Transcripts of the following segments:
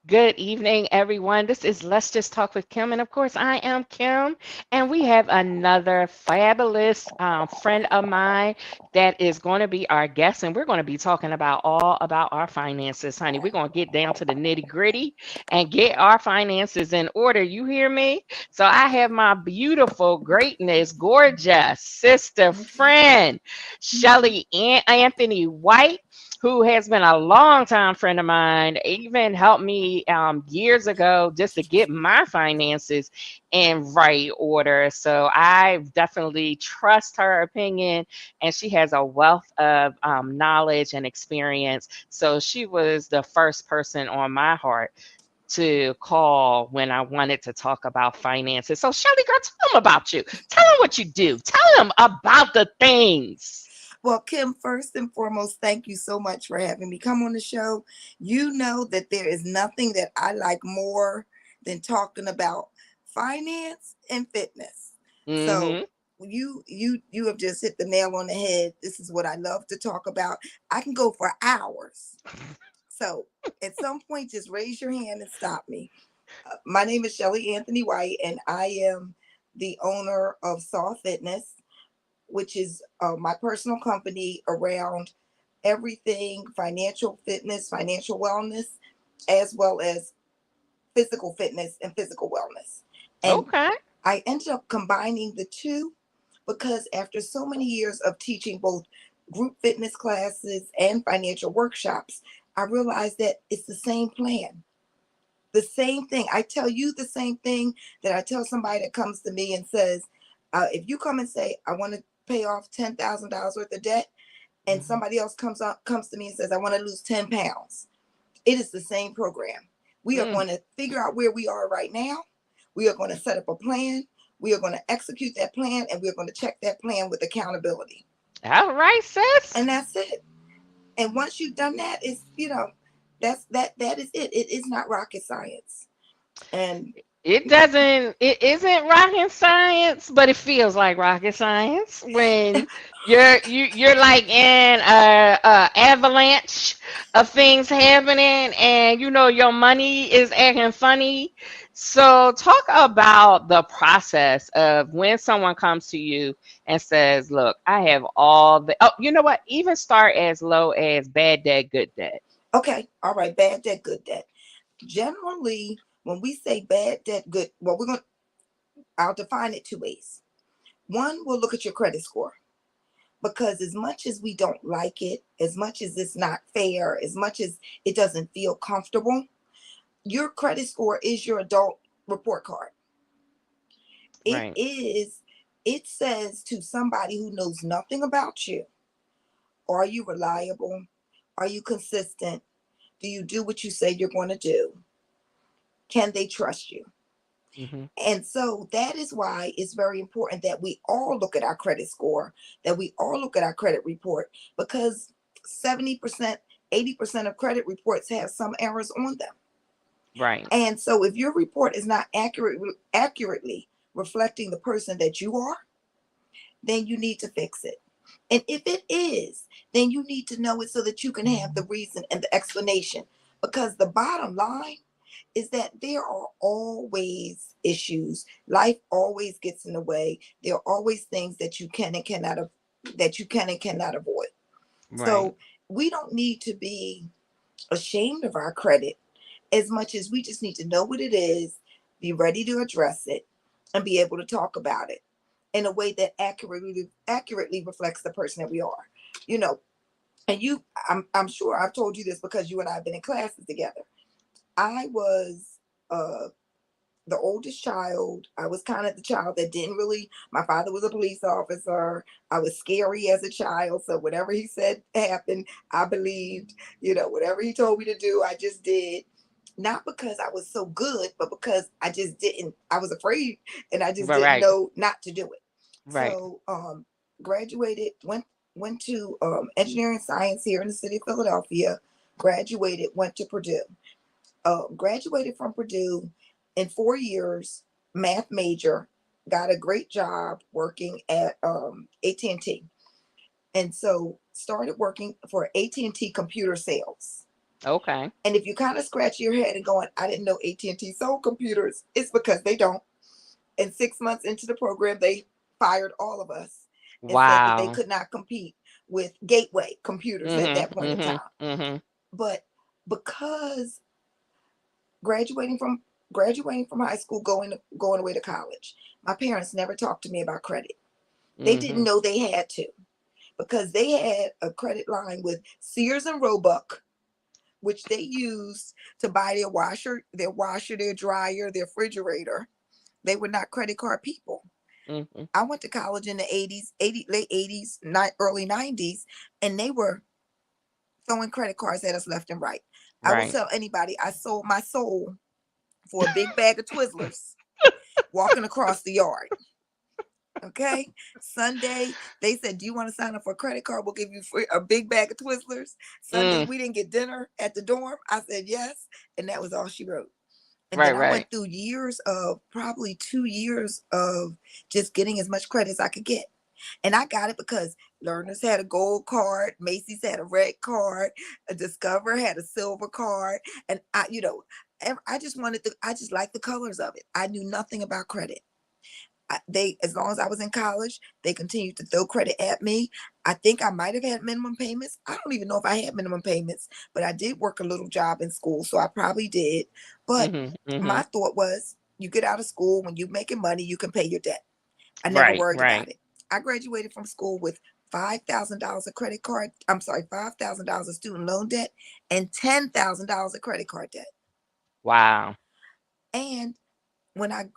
Good evening, everyone. This is Let's Just Talk with Kim. And of course, I am Kim. And we have another fabulous friend of mine that is going to be our guest. And we're going to be talking about all about our finances, honey. We're going to get down to the nitty gritty and get our finances in order. You hear me? So I have my beautiful, greatness, gorgeous sister friend, Shelly Anthony White, who has been a longtime friend of mine, even helped me years ago just to get my finances in right order. So I definitely trust her opinion, and she has a wealth of knowledge and experience. So she was the first person on my heart to call when I wanted to talk about finances. So Shelly, girl, tell them about you. Tell them what you do. Tell them about the things. Well, Kim, first and foremost, thank you so much for having me come on the show. You know that there is nothing that I like more than talking about finance and fitness. So Mm-hmm. you have just hit the nail on the head. This is what I love to talk about. I can go for hours. So at some point, just raise your hand and stop me. My name is Shelly Anthony White, and I am the owner of Saw Fitness, which is my personal company around everything financial fitness, financial wellness, as well as physical fitness and physical wellness. And Okay. I ended up combining the two because after so many years of teaching both group fitness classes and financial workshops, I realized that it's the same plan. The same thing. I tell you the same thing that I tell somebody that comes to me and says, if you come and say, I want to pay off $10,000 worth of debt, and Mhm. somebody else comes to me and says, I want to lose 10 pounds, it is the same program. We are Mm. going to figure out where we are right now. We are going to set up a plan. We are going to execute that plan, and we're going to check that plan with accountability. All right, sis. And that's it. And once you've done that, it's, that is it. It is not rocket science. And It isn't rocket science, but it feels like rocket science when you're like in a avalanche of things happening, and you know your money is acting funny. So talk about the process of when someone comes to you and says, look, I have all the, oh, you know what? Even start as low as bad debt, good debt. okay, all right, bad debt, good debt. Generally, when we say bad debt, good, well, I'll define it two ways. One, we'll look at your credit score because as much as we don't like it, as much as it's not fair, as much as it doesn't feel comfortable, your credit score is your adult report card. It Right. is, it says to somebody who knows nothing about you, are you reliable? Are you consistent? Do you do what you say you're going to do? Can they trust you? Hmm. And so that is why it's very important that we all look at our credit score, that we all look at our credit report, because 70%, 80% of credit reports have some errors on them. Right. And so if your report is not accurately reflecting the person that you are, then you need to fix it. And if it is, then you need to know it so that you can have the reason and the explanation. Because the bottom line is that there are always issues. Life always gets in the way. There are always things that you can and cannot avoid. Right. So we don't need to be ashamed of our credit as much as we just need to know what it is, be ready to address it, and be able to talk about it in a way that accurately reflects the person that we are. You know, and I'm sure I've told you this because you and I have been in classes together. I was the oldest child. I was kind of the child that didn't really, my father was a police officer. I was scary as a child. So whatever he said happened, I believed, whatever he told me to do, I just did. Not because I was so good, but because I was afraid and I just Right. didn't Right. know not to do it. Right. So, graduated, went to engineering science here in the city of Philadelphia, graduated, went to Purdue, graduated from Purdue in 4 years, math major, got a great job working at AT&T. And so started working for AT&T computer sales. Okay. And if you kind of scratch your head and going, I didn't know AT&T sold computers, it's because they don't. And 6 months into the program, they fired all of us and said that they Wow. could not compete with Gateway computers at Mhm. that point in Mhm. time. Mhm. But because graduating from graduating from high school, going away to college, my parents never talked to me about credit. They didn't Mhm. know they had to, because they had a credit line with Sears and Roebuck, which they used to buy their washer, their dryer, their refrigerator. They were not credit card people. Mhm. I went to college in the 80s, late 80s, early 90s, and they were throwing credit cards at us left and right. I will Right. tell anybody I sold my soul for a big bag of Twizzlers walking across the yard. Okay. Sunday, they said, "Do you want to sign up for a credit card? We'll give you a big bag of Twizzlers." Sunday, Mm. we didn't get dinner at the dorm. I said yes. And that was all she wrote. And Right. then I Right. went through years of, probably 2 years of just getting as much credit as I could get. And I got it because Learners had a gold card, Macy's had a red card, a Discover had a silver card. And I just I just liked the colors of it. I knew nothing about credit. As long as I was in college, they continued to throw credit at me. I think I might have had minimum payments. I don't even know if I had minimum payments, but I did work a little job in school, so I probably did. But Mhm. my Mhm. thought was, you get out of school, when you're making money, you can pay your debt. I never Right. worried about Right. it. I graduated from school with $5,000 of credit card. I'm sorry, $5,000 of student loan debt and $10,000 of credit card debt. Wow. And when I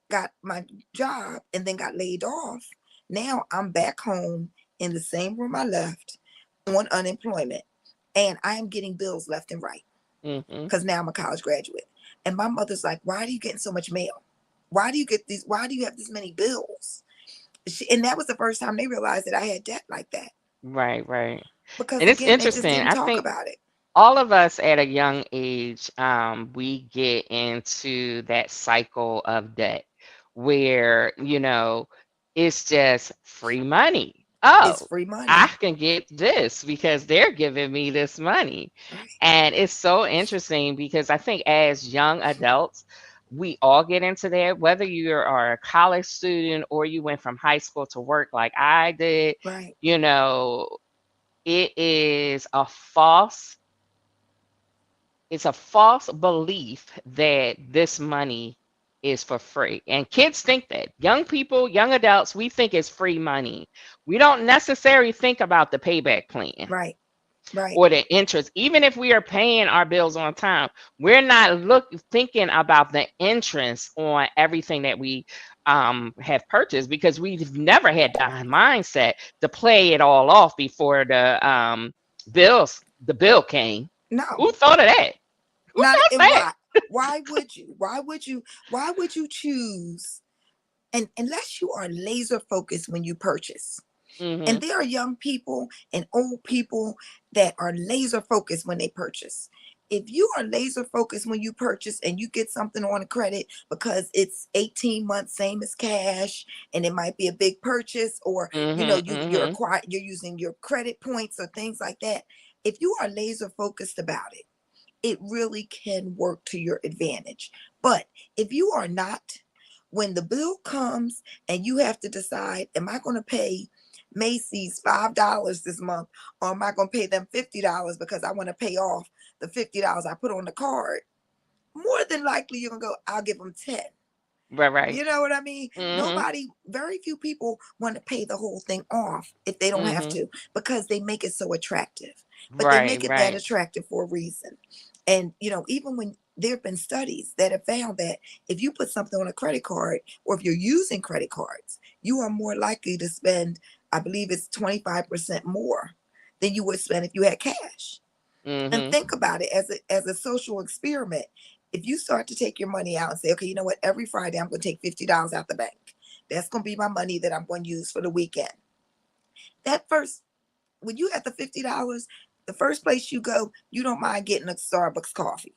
got my job and then got laid off, now I'm back home in the same room I left on unemployment. And I am getting bills left and right Mhm. because now I'm a college graduate. And my mother's like, "Why are you getting so much mail? Why do you get these? Why do you have this many bills?" And that was the first time they realized that I had debt like that. Right. Right. Because And it's again, they just interesting. didn't I talk think about it. all of us at a young age, we get into that cycle of debt where, it's just free money. It's Oh, free I money. can get this because they're giving me this money. Right. And it's so interesting because I think as young adults, we all get into that, whether you are a college student or you went from high school to work like I did, Right. you know, it is a false it's a false belief that this money is for free. And kids think that. Young people, young adults, we think it's free money. We don't necessarily think about the payback plan Right. Right. or the interest. Even if we are paying our bills on time, we're not thinking about the interest on everything that we have purchased because we've never had the mindset to play it all off before the bill came. No. Who thought of that? Who Not, does and that? why? Why would you? Why would you choose? And unless you are laser focused when you purchase. And Mhm. there are young people and old people that are laser focused when they purchase. If you are laser focused when you purchase and you get something on a credit because it's 18 months, same as cash, and it might be a big purchase, or Mhm. Mhm. you're using your credit points or things like that. If you are laser focused about it, it really can work to your advantage. But if you are not, when the bill comes and you have to decide, am I going to pay Macy's $5 this month, or am I going to pay them $50 because I want to pay off the $50 I put on the card? More than likely, you're going to go, I'll give them 10. Right, right. You know what I mean? Mhm. Very few people want to pay the whole thing off if they don't have Mhm. to, because they make it so attractive. But they Right, make it that right. attractive for a reason. And, even when there have been studies that have found that if you put something on a credit card, or if you're using credit cards, you are more likely to spend, I believe it's 25% more than you would spend if you had cash. And Mhm. think about it as a social experiment. If you start to take your money out and say, okay, you know what, every Friday I'm going to take $50 out the bank. That's going to be my money that I'm going to use for the weekend. That first, when you have the $50, the first place you go, you don't mind getting a Starbucks coffee,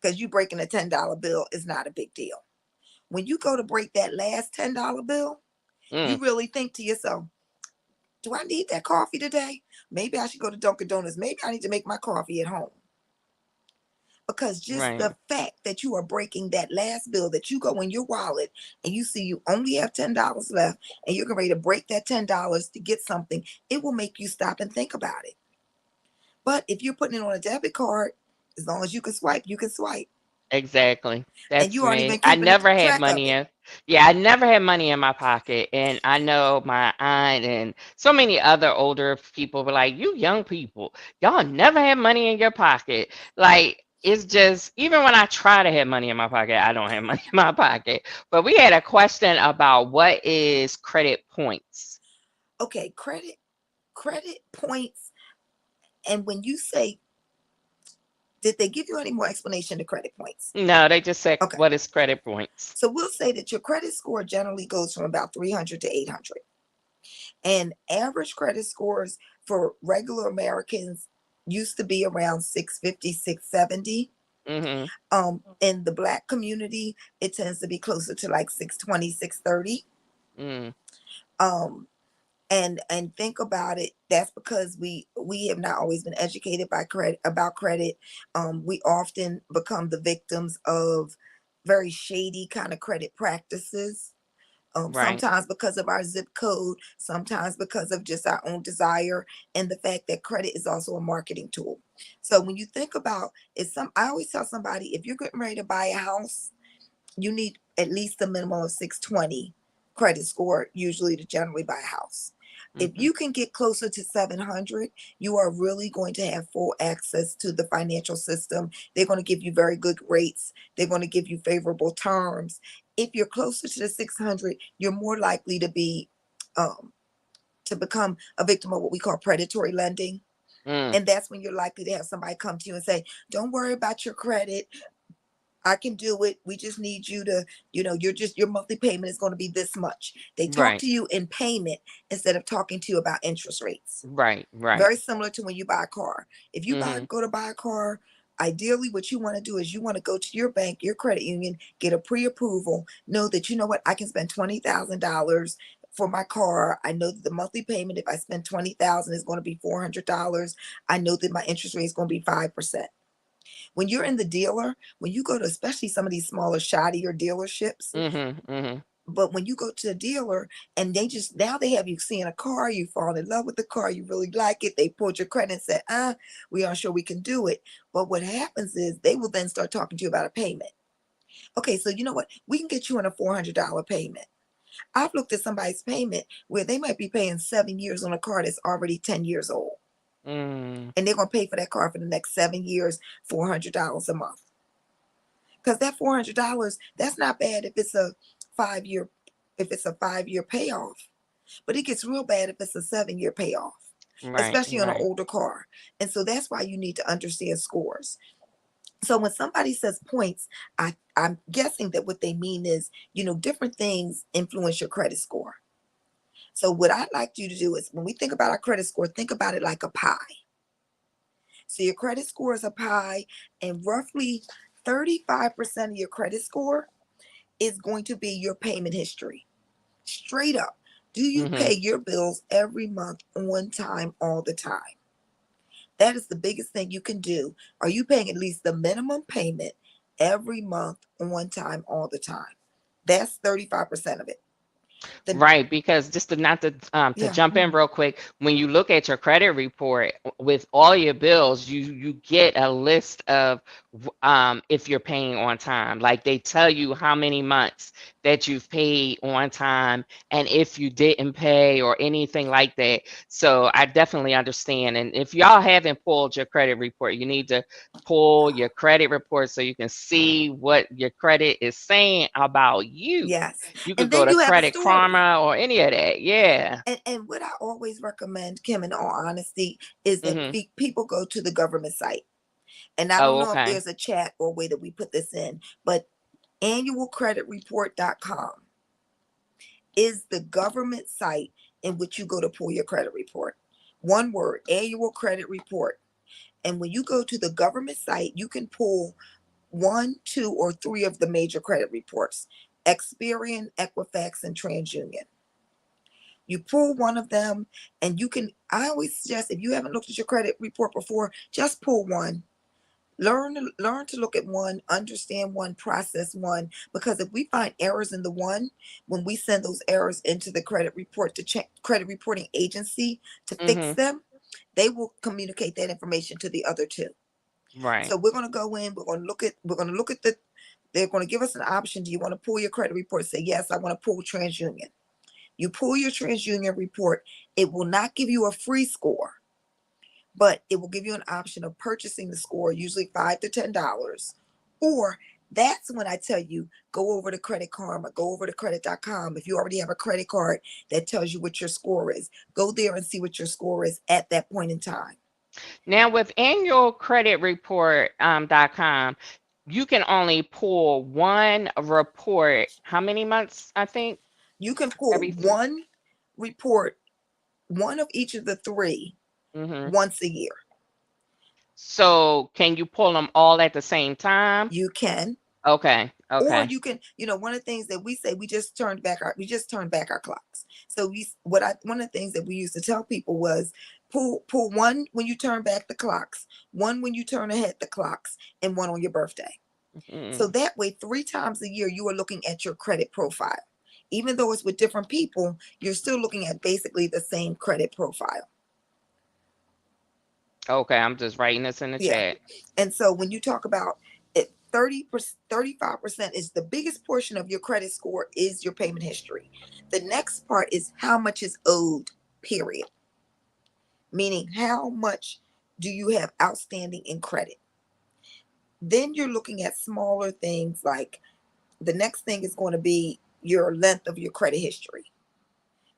because you breaking a $10 bill is not a big deal. When you go to break that last $10 bill, Mm. you really think to yourself, do I need that coffee today? Maybe I should go to Dunkin' Donuts. Maybe I need to make my coffee at home. Because just Right. the fact that you are breaking that last bill, that you go in your wallet and you see you only have $10 left and you're ready to break that $10 to get something, it will make you stop and think about it. But if you're putting it on a debit card, as long as you can swipe, you can swipe. Exactly. And That's you aren't me. even I keeping a never had track of money it. in, yeah, I never had money in my pocket. And I know my aunt and so many other older people were like, you young people, y'all never had money in your pocket. Like, it's just, even when I try to have money in my pocket, I don't have money in my pocket. But we had a question about what is credit points. Okay, credit points. And when you say, did they give you any more explanation to credit points? No, they just said, Okay. what is credit points? So we'll say that your credit score generally goes from about 300 to 800. And average credit scores for regular Americans used to be around 650, 670. Mm-hmm. In the black community, it tends to be closer to like 620, 630. Mm, Um, and think about it, that's because we have not always been educated by credit about credit. We often become the victims of very shady kind of credit practices, right. sometimes because of our zip code, sometimes because of just our own desire, and the fact that credit is also a marketing tool. So when you think about it, I always tell somebody, if you're getting ready to buy a house, you need at least a minimum of 620 credit score usually to generally buy a house. If Mm-hmm. you can get closer to 700, you are really going to have full access to the financial system. They're going to give you very good rates. They're going to give you favorable terms. If you're closer to the 600, you're more likely um, to become a victim of what we call predatory lending. Mm, And that's when you're likely to have somebody come to you and say, don't worry about your credit. I can do it. We just need you to, your monthly payment is going to be this much. They talk right. to you in payment instead of talking to you about interest rates. Right. Right. Very similar to when you buy a car. If you Mm-hmm. go to buy a car, ideally what you want to do is you want to go to your bank, your credit union, get a pre-approval, know that you know what, I can spend $20,000 for my car. I know that the monthly payment, if I spend 20,000, is going to be $400. I know that my interest rate is going to be 5%. When you're in the dealer, when you go to especially some of these smaller, shoddier dealerships, Mm-hmm. Mm-hmm. but when you go to the dealer and they just, now they have you seeing a car, you fall in love with the car, you really like it, they pulled your credit and said, we aren't sure we can do it. But what happens is they will then start talking to you about a payment. Okay, so you know what? We can get you on a $400 payment. I've looked at somebody's payment where they might be paying 7 years on a car that's already 10 years old. Mm, And they're going to pay for that car for the next 7 years, $400 a month. Because that $400, that's not bad if it's a 5 year, if it's a 5 year payoff. But it gets real bad if it's a 7 year payoff, right, especially on an right. older car. And so that's why you need to understand scores. So when somebody says points, I'm guessing that what they mean is, different things influence your credit score. So what I'd like you to do is when we think about our credit score, think about it like a pie. So your credit score is a pie, and roughly 35% of your credit score is going to be your payment history. Straight up. Do you Mm-hmm. pay your bills every month on time, all the time? That is the biggest thing you can do. Are you paying at least the minimum payment every month on time, all the time? That's 35% of it. The Right, because just to not to Yeah. jump in real quick, when you look at your credit report with all your bills, you get a list of if you're paying on time. Like they tell you how many months that you've paid on time and if you didn't pay or anything like that. So I definitely understand. And if y'all haven't pulled your credit report, you need to pull your credit report so you can see what your credit is saying about you. Yes. You could And go then to you have a Credit story. Karma or any of that. Yeah. And what I always recommend, Kim, in all honesty, is that Hmm. people go to the government site. And I don't Oh, know if okay. there's a chat or way that we put this in, but annualcreditreport.com is the government site in which you go to pull your credit report. One word, annual credit report. And when you go to the government site, you can pull one, two, or three of the major credit reports: Experian, Equifax, and TransUnion. You pull one of them, and you can. I always suggest, if you haven't looked at your credit report before, just pull one. Learn to look at one, understand one, process one. Because if we find errors in the one, when we send those errors into the credit report to check credit reporting agency to fix Mm-hmm. them, they will communicate that information to the other two. Right. So we're going to go in. We're going to look at the. They're going to give us an option. Do you want to pull your credit report? Say yes. I want to pull TransUnion. You pull your TransUnion report. It will not give you a free score, but it will give you an option of purchasing the score, usually $5 to $10. Or that's when I tell you, go over to Credit Karma, go over to credit.com. If you already have a credit card that tells you what your score is, go there and see what your score is at that point in time. Now with annualcreditreport.com, you can only pull one report. How many months? I think You can pull every 3. one report, one of each of the three, Mm-hmm. once a year. So can you pull them all at the same time? You can. Okay. Or Okay. you can, one of the things that we say, we just turned back our clocks. So one of the things that we used to tell people was pull one when you turn back the clocks, one when you turn ahead the clocks, and one on your birthday. So Mm. that way, 3 times a year, you are looking at your credit profile. Even though it's with different people, you're still looking at basically the same credit profile. Okay, I'm just writing this in the Yeah. chat. And so when you talk about it, 30%, 35% is the biggest portion of your credit score is your payment history. The next part is how much is owed, period. Meaning how much do you have outstanding in credit? Then you're looking at smaller things like the next thing is going to be your length of your credit history.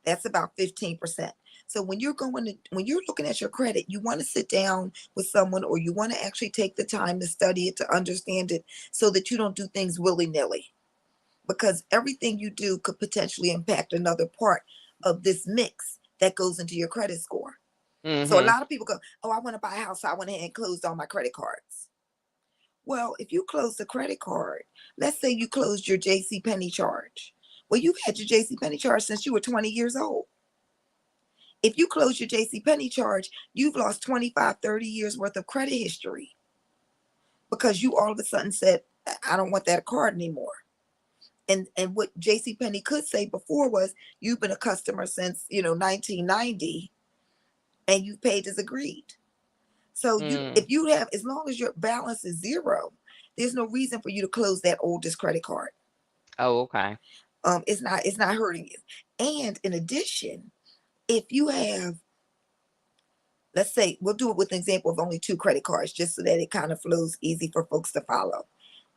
That's about 15%. So when you're looking at your credit, you want to sit down with someone, or you want to actually take the time to study it, to understand it, so that you don't do things willy-nilly. Because everything you do could potentially impact another part of this mix that goes into your credit score. So a Mm-hmm. lot of people go, oh, I want to buy a house, so I went ahead and closed all my credit cards. Well, if you close the credit card, let's say you closed your JC Penney charge. Well, you've had your JC Penney charge since you were 20 years old. If you close your JC Penney charge, you've lost 25, 30 years worth of credit history, because you all of a sudden said, I don't want that card anymore. And what JC Penney could say before was, you've been a customer since, 1990, and you've paid as agreed. So Mm. if you have, as long as your balance is zero, there's no reason for you to close that oldest credit card. Oh, okay. It's not hurting you. And in addition, if you have, let's say, we'll do it with an example of only 2 credit cards, just so that it kind of flows easy for folks to follow.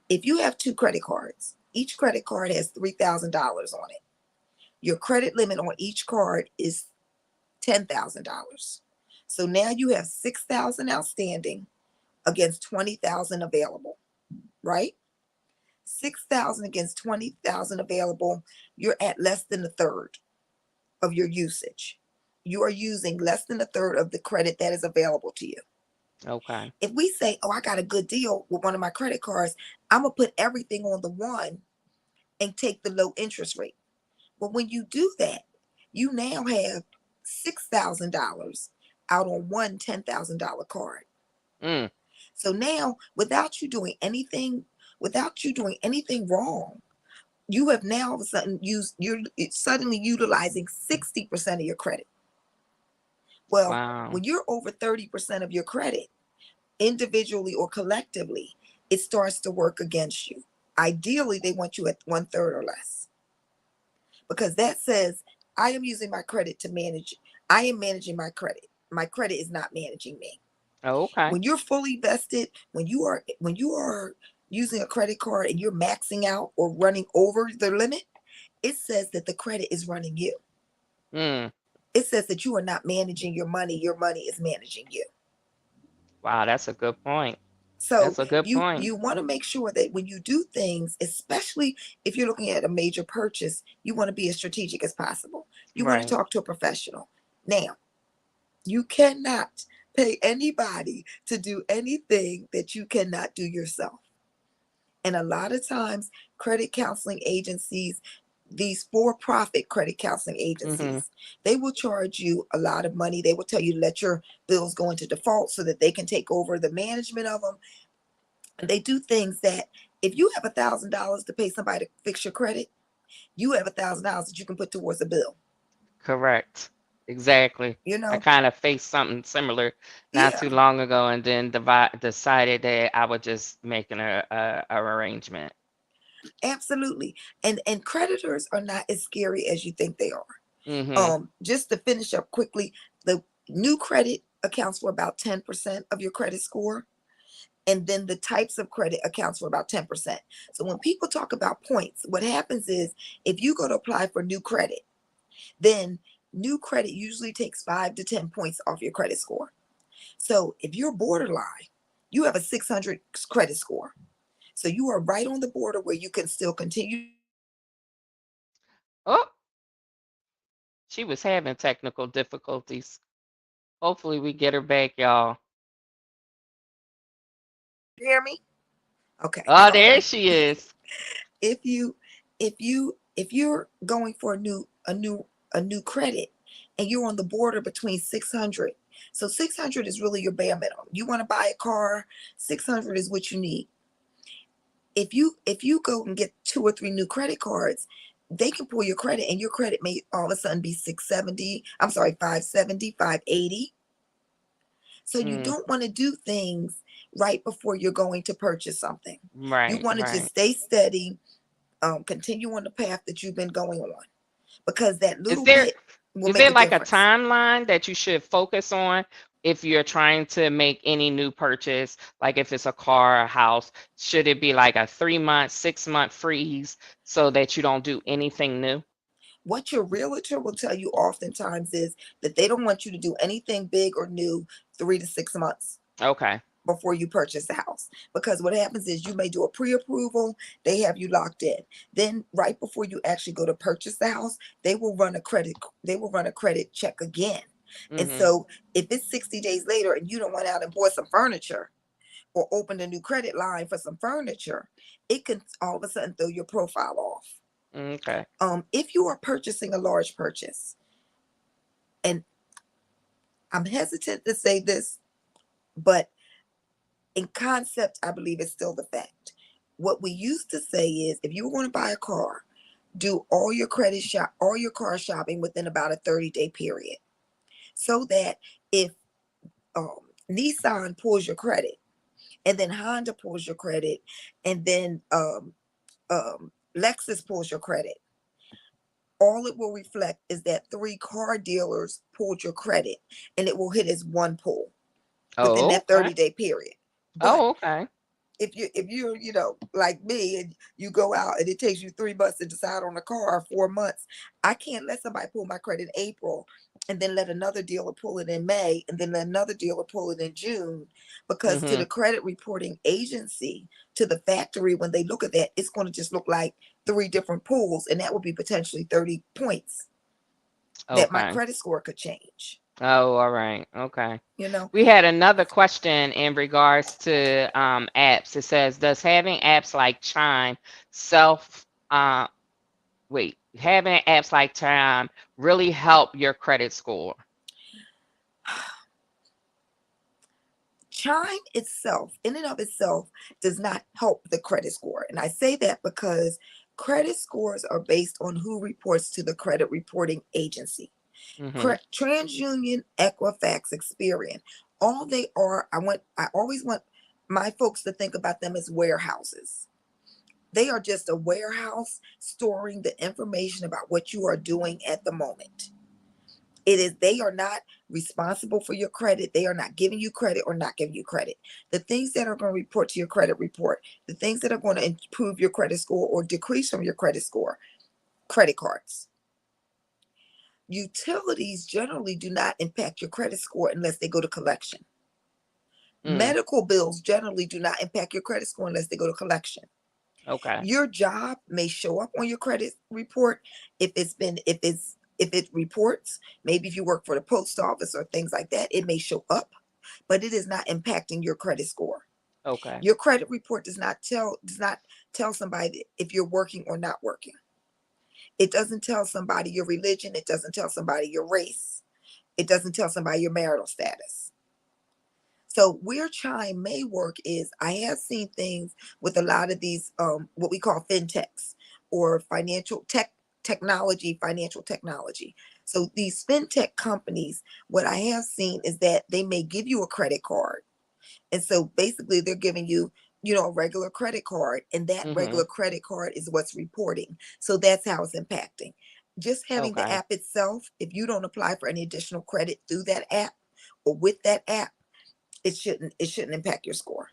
If you have 2 credit cards, each credit card has $3,000 on it. Your credit limit on each card is $10,000. So now you have 6,000 outstanding against 20,000 available, right? 6,000 against 20,000 available. You're at less than a third of your usage. You are using less than a third of the credit that is available to you. Okay. If we say, oh, I got a good deal with one of my credit cards, I'm going to put everything on the one and take the low interest rate. But when you do that, you now have $6,000 out on one $10,000 card. Mm. So now, without you doing anything wrong, you have now all of a sudden you're suddenly utilizing 60% of your credit. Well, Wow. when you're over 30% of your credit, individually or collectively, it starts to work against you. Ideally, they want you at 1/3 or less, because that says, I am using my credit to manage. I am managing my credit. My credit is not managing me. Oh, okay. When you're fully vested, when you are using a credit card and you're maxing out or running over the limit, it says that the credit is running you. Mm. It says that you are not managing your money is managing you. Wow, that's a good point. So That's a good you point. you want to make sure that when you do things, especially if you're looking at a major purchase, you want to be as strategic as possible. You want to Right. talk to a professional. Now, you cannot pay anybody to do anything that you cannot do yourself. And a lot of times, credit counseling agencies these for-profit credit counseling Mm-hmm. agencies, they will charge you a lot of money. They will tell you to let your bills go into default so that they can take over the management of them. And they do things that if you have $1,000 to pay somebody to fix your credit, you have $1,000 that you can put towards a bill. Correct. Exactly. You I know, kind of faced something similar not yeah, too long ago, and then decided that I would just make a arrangement. absolutely. And creditors are not as scary as you think they are. Mm-hmm. Just to finish up quickly, the new credit accounts for about 10% of your credit score. And then the types of credit accounts for about 10%. So when people talk about points, what happens is if you go to apply for new credit, then new credit usually takes 5 to 10 points off your credit score. So if you're borderline, you have a 600 credit score. So you are right on the border where you can still continue to pay your bills. Oh, she was having technical difficulties. Hopefully, we get her back, y'all. You hear me? Okay. Oh, So there she is. if you if you're going for a new credit and you're on the border between 600, so 600 is really your bare minimum. You want to buy a car, 600 is what you need. If you go and get two or three new credit cards, they can pull your credit and your credit may all of a sudden be 670, I'm sorry, 570, 580. So you Mm, don't want to do things right before you're going to purchase something. You right, want to just right. stay steady, continue on the path that you've been going on, because that Is little there bit will is make there a like a difference. timeline that you should focus on if you're trying to make any new purchase? Like if it's a car, a house, should it be like a 3 month, 6 month freeze so that you don't do anything new? What your realtor will tell you oftentimes is that they don't want you to do anything big or new 3 to 6 months Okay. before you purchase the house. Because what happens is you may do a pre-approval, they have you locked in. Then right before you actually go to purchase the house, they will run a credit check again. And Mm-hmm. so if it's 60 days later and you don't went out and bought some furniture or opened a new credit line for some furniture, it can all of a sudden throw your profile off. Okay. If you are purchasing a large purchase, and I'm hesitant to say this, but in concept, I believe it's still the fact. What we used to say is if you were going to buy a car, do all your car shopping within about a 30-day period. So that if um, Nissan pulls your credit, and then Honda pulls your credit, and then Lexus pulls your credit, all it will reflect is that three car dealers pulled your credit, and it will hit as one pull within Oh, that okay. 30-day period. But Oh, okay. if you're like me and you go out and it takes you 3 months to decide on a car, or 4 months, I can't let somebody pull my credit in April and then let another dealer pull it in May and then let another dealer pull it in June, because to Mm-hmm. the credit reporting agency, to the factory, when they look at that, it's going to just look like three different pulls, and that would be potentially 30 points that my Okay. credit score could change Oh, all right. Okay. you know We had another question in regards to apps. It says, does having apps like Chime self having apps like Chime really help your credit score? Chime itself, in and of itself, does not help the credit score. And I say that because credit scores are based on who reports to the credit reporting agency. Mm-hmm. TransUnion, Equifax, Experian, all they are, I always want my folks to think about them as warehouses. They are just a warehouse storing the information about what you are doing at the moment. It is They are not responsible for your credit. They are not giving you credit or not giving you credit. The things that are going to report to your credit report, the things that are going to improve your credit score or decrease from your credit score, credit cards. Utilities generally do not impact your credit score unless they go to collection. Mm, Medical bills generally do not impact your credit score unless they go to collection. okay. Your job may show up on your credit report if it reports. Maybe if you work for the post office or things like that, it may show up, but it is not impacting your credit score. Okay. Your credit report does not tell somebody if you're working or not working. It doesn't tell somebody your religion. It doesn't tell somebody your race. It doesn't tell somebody your marital status. So where Chime may work is I have seen things with a lot of these what we call fintechs or financial technology. So these fintech companies, what I have seen is that they may give you a credit card. And so basically they're giving you, a regular credit card, and that Mm-hmm. regular credit card is what's reporting. So that's how it's impacting. Just having the Okay. app itself, if you don't apply for any additional credit through that app or with that app, it shouldn't impact your score.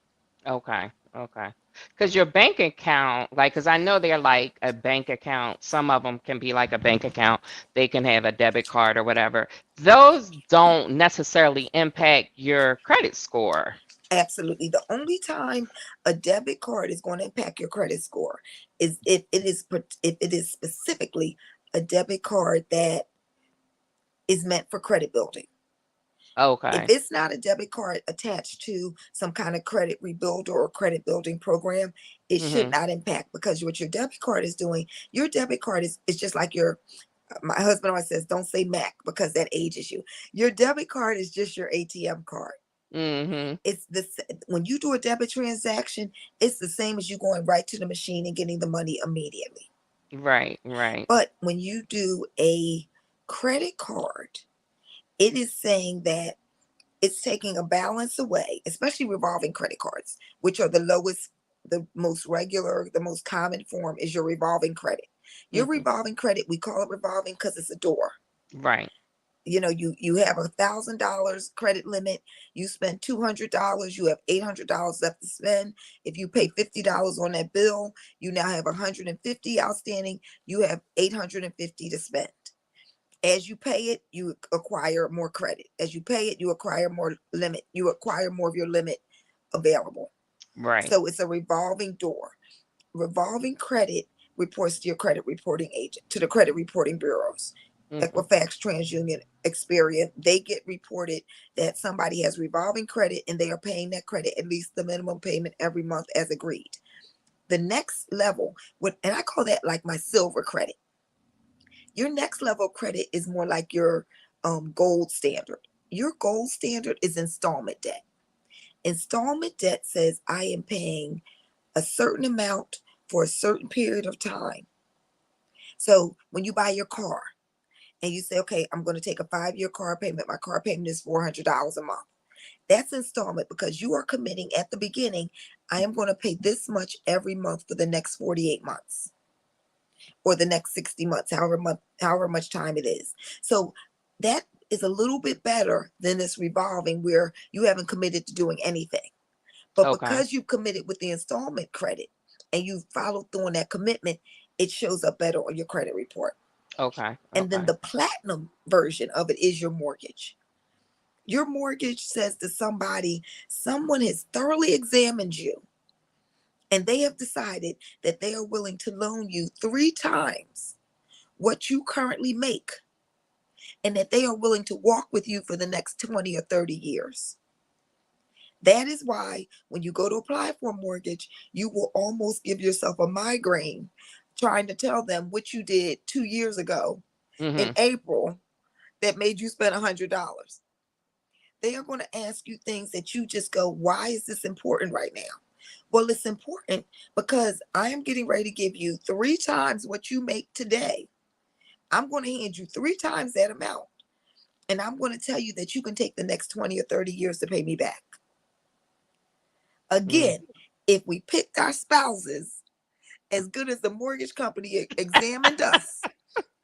Okay. Okay. Because your bank account, like, because I know they're like a bank account. Some of them can be like a bank account. They can have a debit card or whatever. Those don't necessarily impact your credit score. Absolutely. The only time a debit card is going to impact your credit score is if it is specifically a debit card that is meant for credit building. If Okay. it's not a debit card attached to some kind of credit rebuilder or credit building program, it should Mm-hmm. not impact, because what your debit card is doing, your debit card is just like your, my husband always says, don't say Mac because that ages you. Your debit card is just your ATM card. Mm-hmm. It's this, when you do a debit transaction, it's the same as you going right to the machine and getting the money immediately. Right. Right. But when you do a credit card, it is saying that it's taking a balance away, especially revolving credit cards, which are the lowest, the most regular, the most common form is your revolving credit. Your Mm-hmm. revolving credit, we call it revolving because it's a door. Right. You have $1,000 credit limit. You spend $200. You have $800 left to spend. If you pay $50 on that bill, you now have 150 outstanding. You have 850 to spend. As you pay it, you acquire more credit. As you pay it, you acquire more limit. You acquire more of your limit available. Right. So it's a revolving door. Revolving credit reports to your credit reporting agent, to the credit reporting bureaus. Mm-hmm. Equifax, TransUnion, Experian, they get reported that somebody has revolving credit and they are paying that credit at least the minimum payment every month as agreed. The next level, and I call that like my silver credit. Your next level credit is more like your gold standard. Your gold standard is installment debt. Installment debt says I am paying a certain amount for a certain period of time. So when you buy your car and you say, okay, I'm going to take a 5-year car payment, my car payment is $400 a month. That's installment because you are committing at the beginning, I am going to pay this much every month for the next 48 months or the next 60 months, however much time it is. So that is a little bit better than this revolving where you haven't committed to doing anything. But Okay. because you've committed with the installment credit and you've followed through on that commitment, it shows up better on your credit report. Okay. And then Okay. the platinum version of it is your mortgage. Your mortgage says to somebody, someone has thoroughly examined you and they have decided that they are willing to loan you 3 times what you currently make, and that they are willing to walk with you for the next 20 or 30 years. That is why when you go to apply for a mortgage, you will almost give yourself a migraine trying to tell them what you did 2 years ago in Mm-hmm. April that made you spend $100. They are going to ask you things that you just go, why is this important right now? Well, it's important because I am getting ready to give you 3 times what you make today. I'm going to hand you 3 times that amount. And I'm going to tell you that you can take the next 20 or 30 years to pay me back. Mm. Again, if we picked our spouses as good as the mortgage company examined us,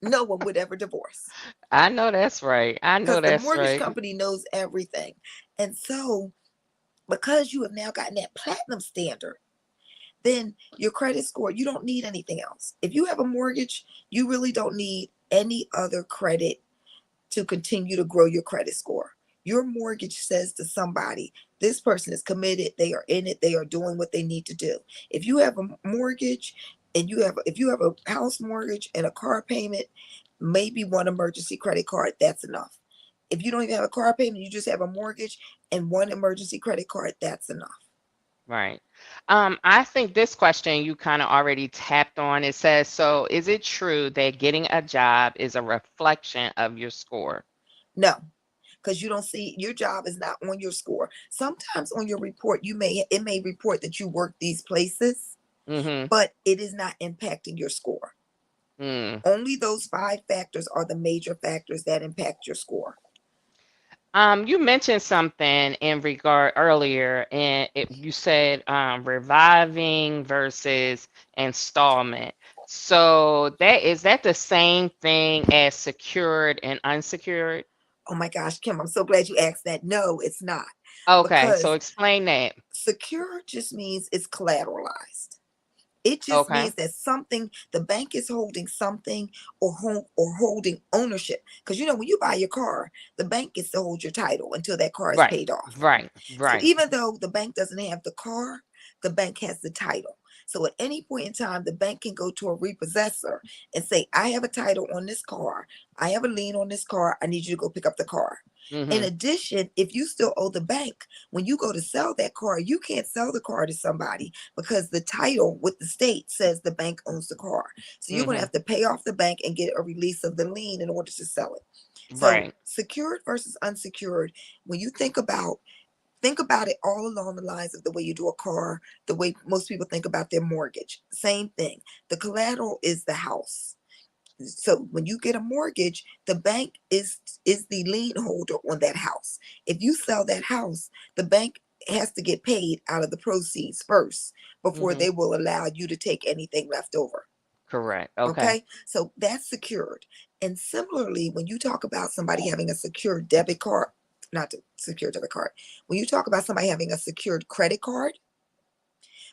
no one would ever divorce I know that's right. I know because the that's mortgage right. company knows everything. And so, because you have now gotten that platinum standard, then your credit score, you don't need anything else. If you have a mortgage, you really don't need any other credit to continue to grow your credit score. Your mortgage says to somebody, this person is committed, they are in it, they are doing what they need to do. If you have a mortgage and if you have a house mortgage and a car payment, maybe one emergency credit card, that's enough. If you don't even have a car payment, you just have a mortgage and one emergency credit card, that's enough. Right. I think this question you kind of already tapped on. It says, so is it true that getting a job is a reflection of your score? No, because you don't see your job is not on your score. Sometimes on your report, it may report that you work these places, Mm-hmm. but it is not impacting your score. Mm. Only those five factors are the major factors that impact your score. You mentioned something in regard earlier, and you said reviving versus installment. So that the same thing as secured and unsecured? Oh my gosh, Kim, I'm so glad you asked that. No, it's not. Okay, so Because explain that. secure just means it's collateralized. It just Okay. means that something the bank is holding something or holding ownership. Because when you buy your car, the bank gets to hold your title until that car is Right. paid off. Right. So Right. even though the bank doesn't have the car, the bank has the title. So at any point in time, the bank can go to a repossessor and say, I have a title on this car. I have a lien on this car. I need you to go pick up the car. In Mm-hmm. addition, if you still owe the bank, when you go to sell that car, you can't sell the car to somebody because the title with the state says the bank owns the car. So you're going to Mm-hmm. have to pay off the bank and get a release of the lien in order to sell it. So Right. secured versus unsecured, when you think about it all along the lines of the way you do a car, the way most people think about their mortgage. Same thing. The collateral is the house. So when you get a mortgage, the bank is the lien holder on that house. If you sell that house, the bank has to get paid out of the proceeds first before Mm-hmm. they will allow you to take anything left over. Correct. Okay. Okay? So that's secured. And similarly, when you talk about somebody having a secured debit card, not a secure debit card, when you talk about somebody having a secured credit card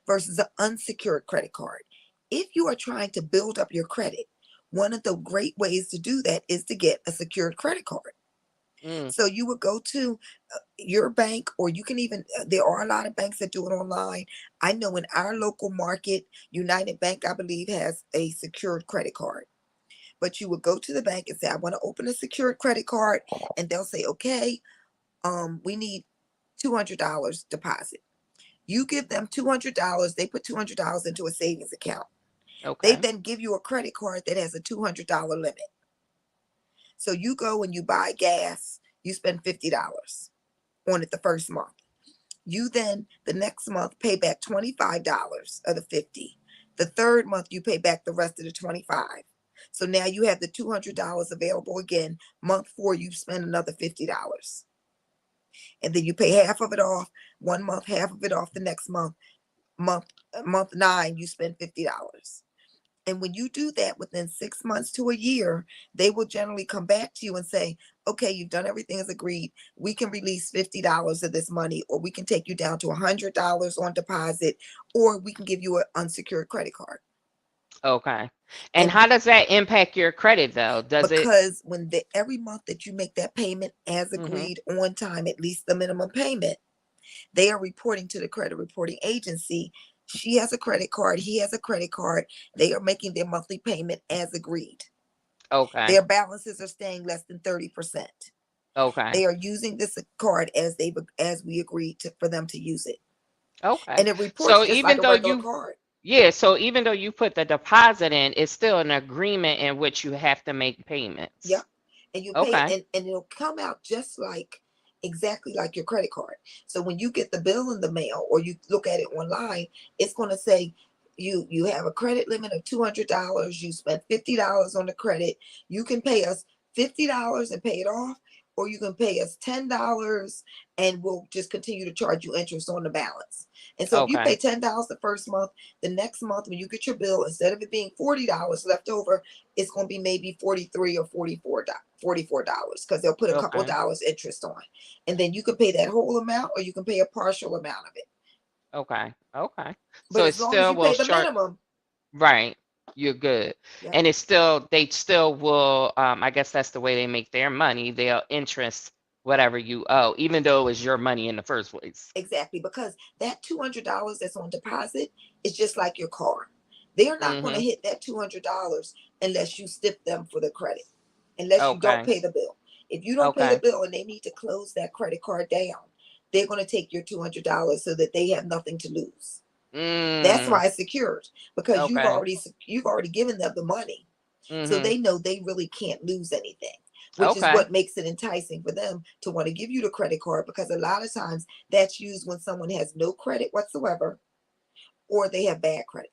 versus an unsecured credit card, if you are trying to build up your credit, one of the great ways to do that is to get a secured credit card. Mm. So you would go to your bank, or you can even, there are a lot of banks that do it online. I know in our local market, United Bank, I believe, has a secured credit card. But you would go to the bank and say, I want to open a secured credit card. And they'll say, okay, we need $200 deposit. You give them $200, they put $200 into a savings account. They Okay. then give you a credit card that has a $200 limit. So you go and you buy gas, you spend $50 on it the first month. You then the next month pay back $25 of the 50. The third month you pay back the rest of the 25. So now you have the $200 available again. Month 4 you spend another $50. And then you pay half of it off one month, half of it off the next month. Month month 9 you spend $50. And when you do that within 6 months to a year, they will generally come back to you and say, okay, you've done everything as agreed. We can release $50 of this money, or we can take you down to $100 on deposit, or we can give you an unsecured credit card. Okay. And And how does that impact your credit though? Does it? because every month that you make that payment as Mm-hmm. agreed on time, at least the minimum payment, they are reporting to the credit reporting agency. She has a credit card. He has a credit card. They are making their monthly payment as agreed. Okay. Their balances are staying less than 30%. Okay. They are using this card as we agreed to for them to use it. Okay. And it reports So just like even a though regular you, card. yeah, so even though you put the deposit in, it's still an agreement in which you have to make payments. Yep. And you pay Okay. and it'll come out just like exactly like your credit card. So when you get the bill in the mail or you look at it online, it's going to say you have a credit limit of $200. You spent $50 on the credit. You can pay us $50 and pay it off, or you can pay us $10 and we'll just continue to charge you interest on the balance. And so if you pay Okay. $10 the first month, the next month when you get your bill, instead of it being $40 left over, it's going to be maybe 43 or $44 because they'll put a couple of Okay. dollars interest on, and then you can pay that whole amount or you can pay a partial amount of it. Okay. Okay. But So it as long as still you will pay the short, minimum, right. You're good. yep, And it's still, they still will, I guess that's the way they make their money. They'll interest whatever you owe, even though it was your money in the first place. exactly, because that $200 that's on deposit is just like your car. They are not going to Mm-hmm. hit that $200 unless you stiff them for the credit, unless you don't Okay. pay the bill. If you don't pay the Okay. bill and they need to close that credit card down, they're going to take your $200 so that they have nothing to lose. That's Mm. why it's secured, because Okay. you've already given them the money. So Mm-hmm. they know they really can't lose anything, which is Okay. what makes it enticing for them to want to give you the credit card, because a lot of times that's used when someone has no credit whatsoever or they have bad credit.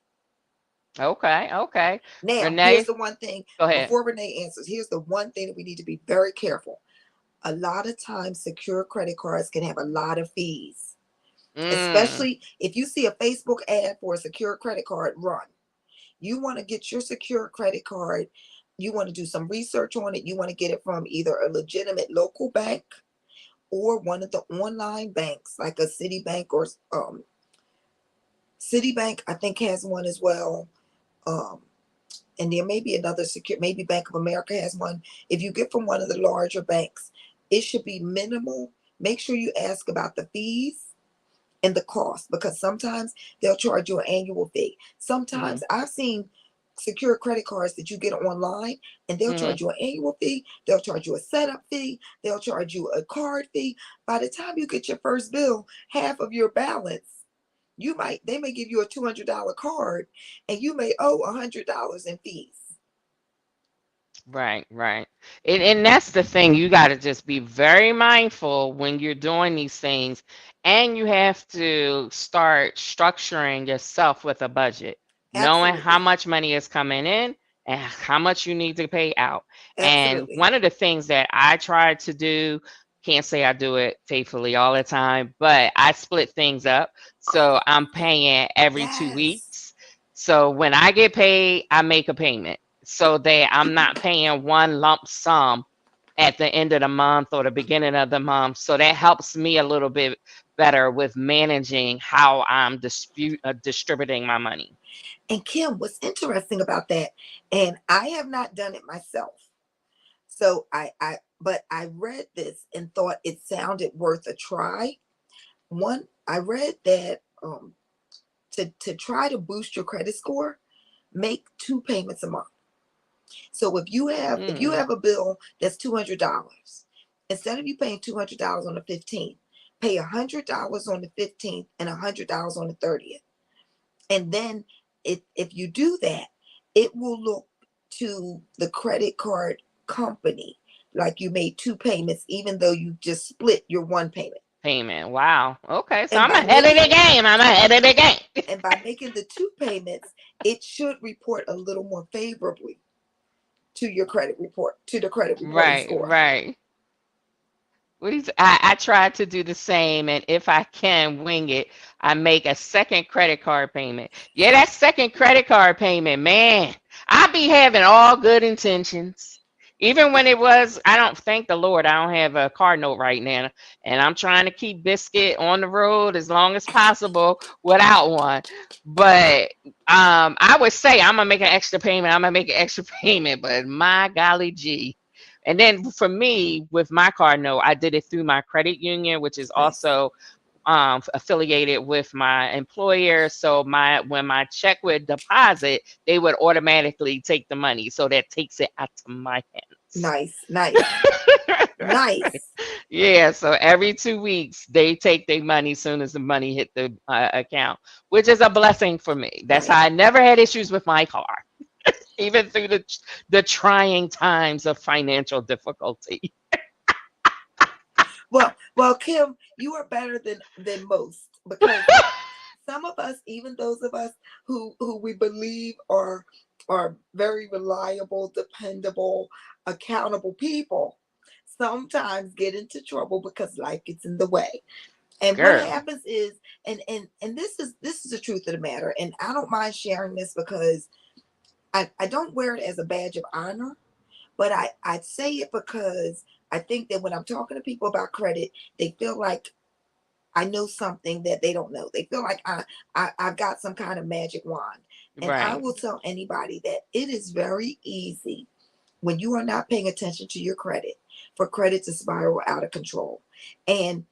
Okay. Okay. Now, here's Renee, the one thing go ahead. before Renee answers. Here's the one thing that we need to be very careful. A lot of times, secure credit cards can have a lot of fees, Mm. especially if you see a Facebook ad for a secure credit card, run. You want to get your secure credit card, you want to do some research on it. You want to get it from either a legitimate local bank or one of the online banks like a Citibank or Citibank, I think, has one as well. Um, and there may be another secure, maybe Bank of America has one. If you get from one of the larger banks, it should be minimal. Make sure you ask about the fees and the cost, because sometimes they'll charge you an annual fee. Mm-hmm. Sometimes I've seen secure credit cards that you get online and they'll Mm-hmm. charge you an annual fee, they'll charge you a setup fee, they'll charge you a card fee. By the time you get your first bill, half of your balance, they may give you a $200 card and you may owe $100 in fees. Right, right. And that's the thing. You got to just be very mindful when you're doing these things. And you have to start structuring yourself with a budget, knowing how Absolutely. much money is coming in and how much you need to pay out. And Absolutely. one of the things that I try to do, can't say I do it faithfully all the time, but I split things up. So I'm paying every two Yes. weeks. So when I get paid, I make a payment so that I'm not paying one lump sum at the end of the month or the beginning of the month. So that helps me a little bit better with managing how I'm distributing my money. And Kim, what's interesting about that, and I have not done it myself. So but I read this and thought it sounded worth a try. One, I read that to try to boost your credit score, make two payments a month. So if you Mm, have a bill that's $200, instead of you paying $200 on the 15th, pay $100 on the 15th and $100 on the 30th. And then if you do that, it will look to the credit card company like you made two payments, even though you just split your one payment. payment. Wow. Okay. So And I'm by ahead of making the game. I'm ahead of the game. and by making the two payments, it should report a little more favorably to your credit report, to the credit reporting Right, score. right. I try to do the same, and if I can wing it, I make a second credit card payment. Yeah, that second credit card payment, man, I be having all good intentions. Even when it was, I don't thank the Lord, I don't have a car note right now, and I'm trying to keep Biscuit on the road as long as possible without one. But I would say I'm gonna make an extra payment. I'm gonna make an extra payment, but my golly gee. And then for me, with my card note, I did it through my credit union, which is Nice. also affiliated with my employer. So when my check would deposit, they would automatically take the money. So that takes it out of my hands. Nice. Nice. Nice. Yeah, so every 2 weeks they take their money as soon as the money hit the account, which is a blessing for me. That's Right. how I never had issues with my car, even through the trying times of financial difficulty. Well, Kim, you are better than most, because some of us, even those of us who we believe are very reliable, dependable, accountable people, sometimes get into trouble because life gets in the way. And what Girl. happens is, and this is the truth of the matter, and I don't mind sharing this because I don't wear it as a badge of honor, but I say it because I think that when I'm talking to people about credit, they feel like I know something that they don't know. They feel like I've got some kind of magic wand. And I Right. will tell anybody that it is very easy, when you are not paying attention to your credit, for credit to spiral out of control. And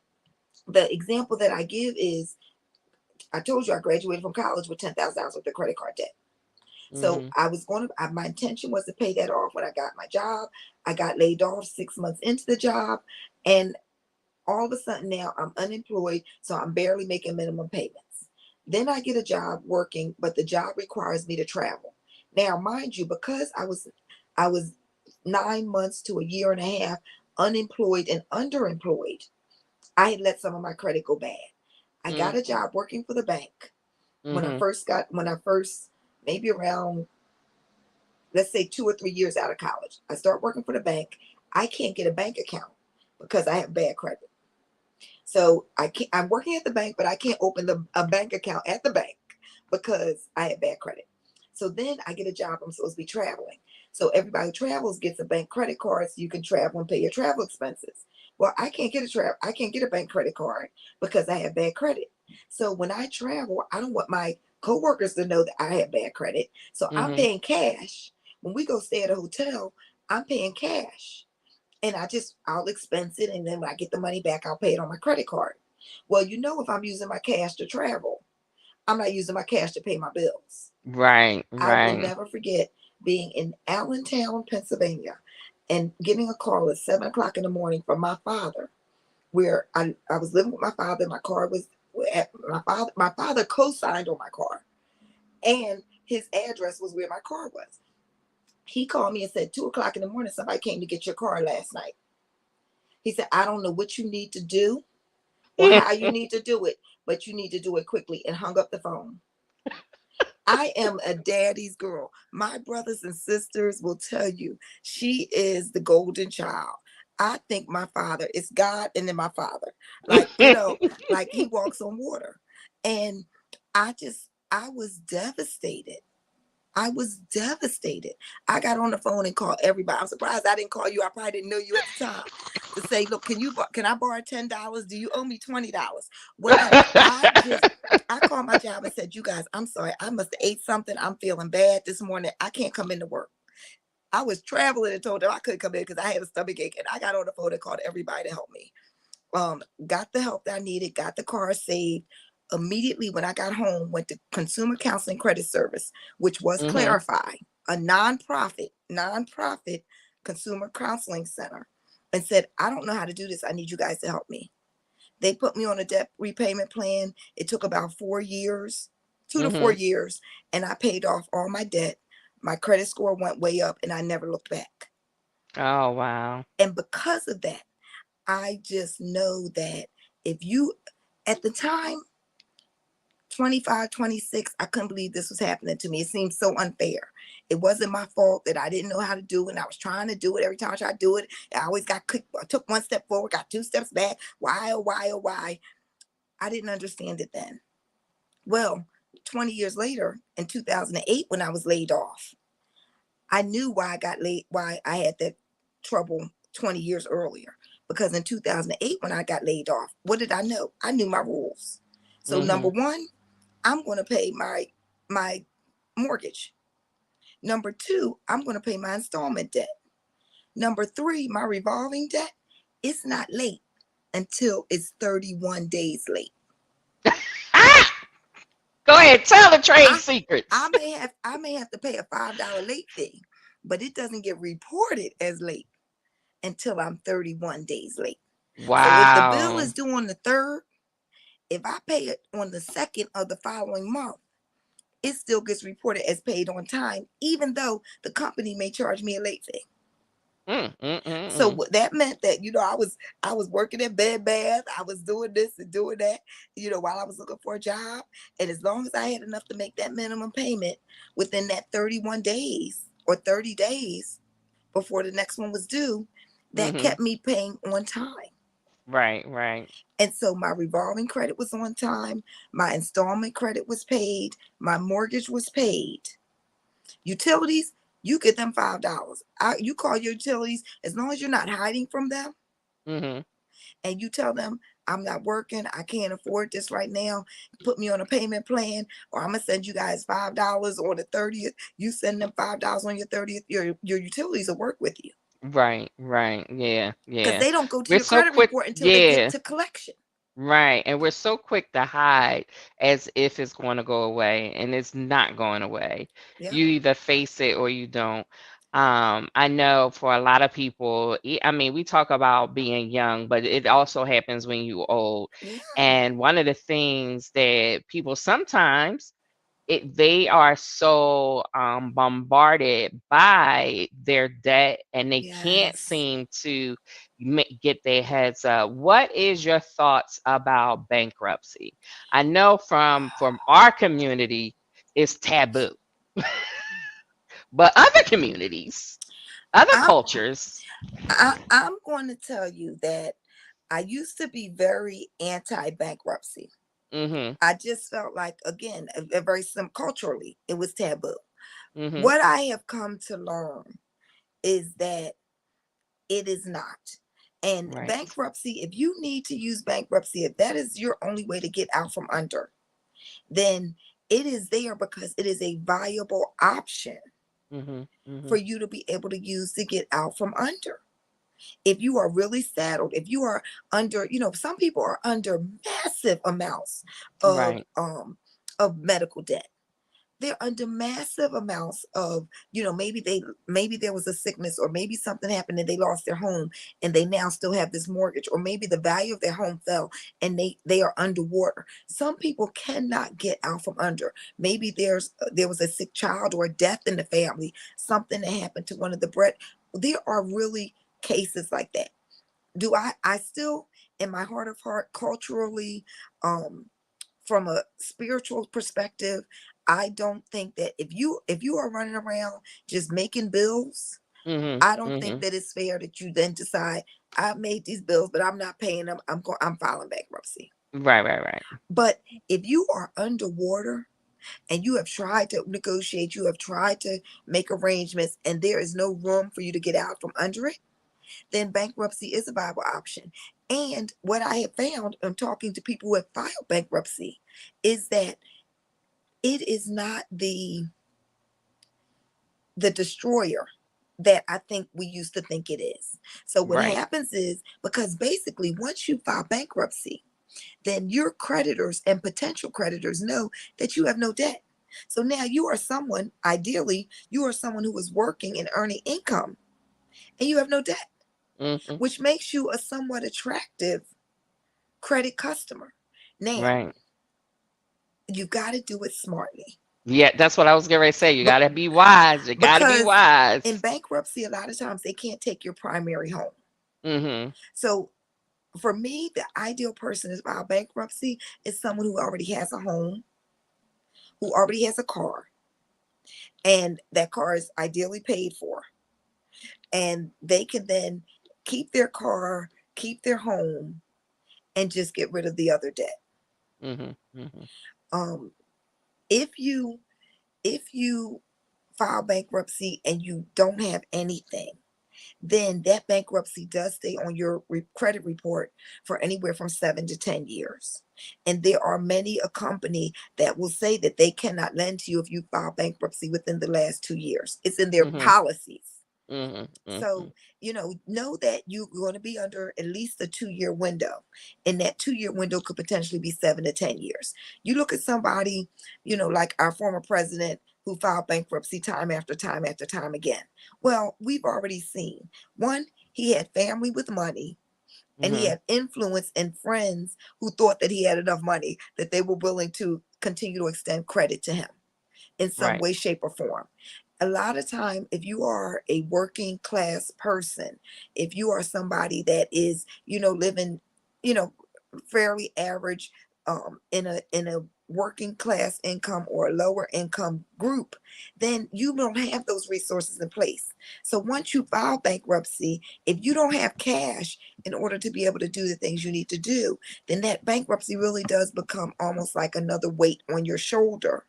the example that I give is, I told you I graduated from college with $10,000 worth of credit card debt. So Hmm. my intention was to pay that off when I got my job. I got laid off 6 months into the job. And All of a sudden now I'm unemployed, so I'm barely making minimum payments. Then I get a job working, but the job requires me to travel. Now, mind you, because I was 9 months to a year and a half unemployed and underemployed, I had let some of my credit go bad. I got a Mm-hmm. job working for the bank Mm-hmm. when I first, maybe around, let's say 2 or 3 years out of college, I start working for the bank. I can't get a bank account because I have bad credit. So I'm working at the bank, but I can't open a bank account at the bank because I have bad credit. So then I get a job. I'm supposed to be traveling. So everybody who travels gets a bank credit card so you can travel and pay your travel expenses. Well, I can't get a bank credit card because I have bad credit. So when I travel, I don't want my coworkers to know that I have bad credit. So I'm Mm-hmm. paying cash. When we go stay at a hotel, I'm paying cash, and I'll expense it, and then when I get the money back, I'll pay it on my credit card. Well, if I'm using my cash to travel, I'm not using my cash to pay my bills. Right. I will Right. never forget being in Allentown, Pennsylvania, and getting a call at 7 o'clock in the morning from my father, where I was living with my father. My car was at my father co-signed on my car, and his address was where my car was. He called me and said 2 o'clock in the morning, somebody came to get your car last night. He said, I don't know what you need to do or how you need to do it, but you need to do it quickly, and hung up the phone. I am a daddy's girl. My brothers and sisters will tell you she is the golden child. I think my father is God and then my father. Like, like he walks on water. And I was devastated. I was devastated. I got on the phone and called everybody. I'm surprised I didn't call you. I probably didn't know you at the time, to say, look, can I borrow $10? Do you owe me $20? Whatever. I called my job and said, you guys, I'm sorry. I must have ate something. I'm feeling bad this morning. I can't come into work. I was traveling and told them I couldn't come in because I had a stomach ache. And I got on the phone and called everybody to help me. Got the help that I needed, got the car saved. Immediately when I got home, went to Consumer Counseling Credit Service, which was Mm-hmm. Clarify, a nonprofit consumer counseling center, and said, I don't know how to do this. I need you guys to help me. They put me on a debt repayment plan. It took about 4 years, 2 to 4 Mm-hmm. years, and I paid off all my debt. My credit score went way up, and I never looked back. Oh, wow. And because of that, I just know that if you, at the time, 25, 26, I couldn't believe this was happening to me. It seemed so unfair. It wasn't my fault that I didn't know how to do it. And I was trying to do it. Every time I tried to do it, I always got kicked. I took one step forward, got two steps back. Why, oh, why, oh, why? I didn't understand it then. Well, 20 years later, in 2008, when I was laid off, I knew why I got laid, why I had that trouble 20 years earlier. Because in 2008, when I got laid off, what did I know? I knew my rules. So number Mm-hmm. one, I'm going to pay my mortgage. Number two, I'm going to pay my installment debt. Number three, my revolving debt, it's not late until it's 31 days late. Ah! Go ahead. Tell the trade I secrets. I may have to pay a $5 late fee, but it doesn't get reported as late until I'm 31 days late. So if the bill Wow. is due on the third, if I pay it on the second of the following month, it still gets reported as paid on time, even though the company may charge me a late fee. Mm, mm, mm, So mm. what that meant that I was working at Bed Bath, I was doing this and doing that, while I was looking for a job, and as long as I had enough to make that minimum payment within that 31 days or 30 days before the next one was due, that Mm-hmm. kept me paying on time. Right, right. And so my revolving credit was on time, my installment credit was paid, my mortgage was paid. Utilities, you get them $5. You call your utilities, as long as you're not hiding from them, Mm-hmm. and you tell them, I'm not working, I can't afford this right now, put me on a payment plan, or I'm gonna send you guys $5 on the 30th. You send them $5 on your 30th, your utilities will work with you, Right, right. Yeah, because yeah. they don't go to We're your so credit quick. report until they get Yeah, to collection. right. And we're so quick to hide as if it's going to go away, and it's not going away. Yeah. You either face it or you don't. I know for a lot of people, I mean, we talk about being young, but it also happens when you old. Yeah. And one of the things that people sometimes they are so bombarded by their debt and they can't Yes. seem to get their heads up. What is your thoughts about bankruptcy? I know from our community it's taboo, but other communities, other I'm cultures. I'm going to tell you that I used to be very anti bankruptcy. Mhm. I just felt like, again, a very culturally, it was taboo. Mhm. What I have come to learn is that it is not. And Right. bankruptcy, if you need to use bankruptcy, if that is your only way to get out from under, then it is there because it is a viable option Mhm. for Mhm. you to be able to use to get out from under. If you are really saddled, if you are under, some people are under massive amounts Right. of medical debt. They're under massive amounts of, maybe there was a sickness, or maybe something happened and they lost their home and they now still have this mortgage, or maybe the value of their home fell and they are underwater. Some people cannot get out from under. Maybe there was a sick child or a death in the family, something that happened to one of the bread. There are really cases like that. Do I still, in my heart of heart, culturally, um from a spiritual perspective, I don't think that if you are running around just making bills, Mhm. I don't think Mhm. that it's fair that you then decide, I made these bills but I'm not paying them, I'm filing bankruptcy. Right. Right. Right. But if you are underwater and you have tried to negotiate, you have tried to make arrangements, and there is no room for you to get out from under it, then bankruptcy is a viable option. And what I have found in talking to people who have filed bankruptcy is that it is not the destroyer that I think we used to think it is. So what Right. happens is, because basically once you file bankruptcy, then your creditors and potential creditors know that you have no debt. So now you are someone, ideally, you are someone who is working and earning income and you have no debt, Mhm. which makes you a somewhat attractive credit customer. Now, Right. you got to do it smartly. Yeah, that's what I was getting ready to say. You But gotta be wise. You gotta be because in wise. bankruptcy, a lot of times they can't take your primary home. Mhm. So for me, the ideal person is file bankruptcy is someone who already has a home, who already has a car, and that car is ideally paid for. And they can then keep their car, keep their home, and just get rid of the other debt. Mhm. Mhm. Um, if you if you file bankruptcy and you don't have anything, then that bankruptcy does stay on your credit report for anywhere from 7 to 10 years. And there are many a company that will say that they cannot lend to you if you file bankruptcy within the last 2 years. It's in their Mhm. policies. Mhm. So, Mhm. know that you're going to be under at least a 2 year window. And that 2 year window could potentially be 7 to 10 years. You look at somebody, like our former president who filed bankruptcy time after time after time again. Well, we've already seen one, he had family with money and he Mhm. had influence and friends who thought that he had enough money that they were willing to continue to extend credit to him in some Right. way, shape, or form. A lot of time, if you are a working class person, if you are somebody that is, living, you know, fairly average, in a working class income or a lower income group, then you don't have those resources in place. So once you file bankruptcy, if you don't have cash in order to be able to do the things you need to do, then that bankruptcy really does become almost like another weight on your shoulder,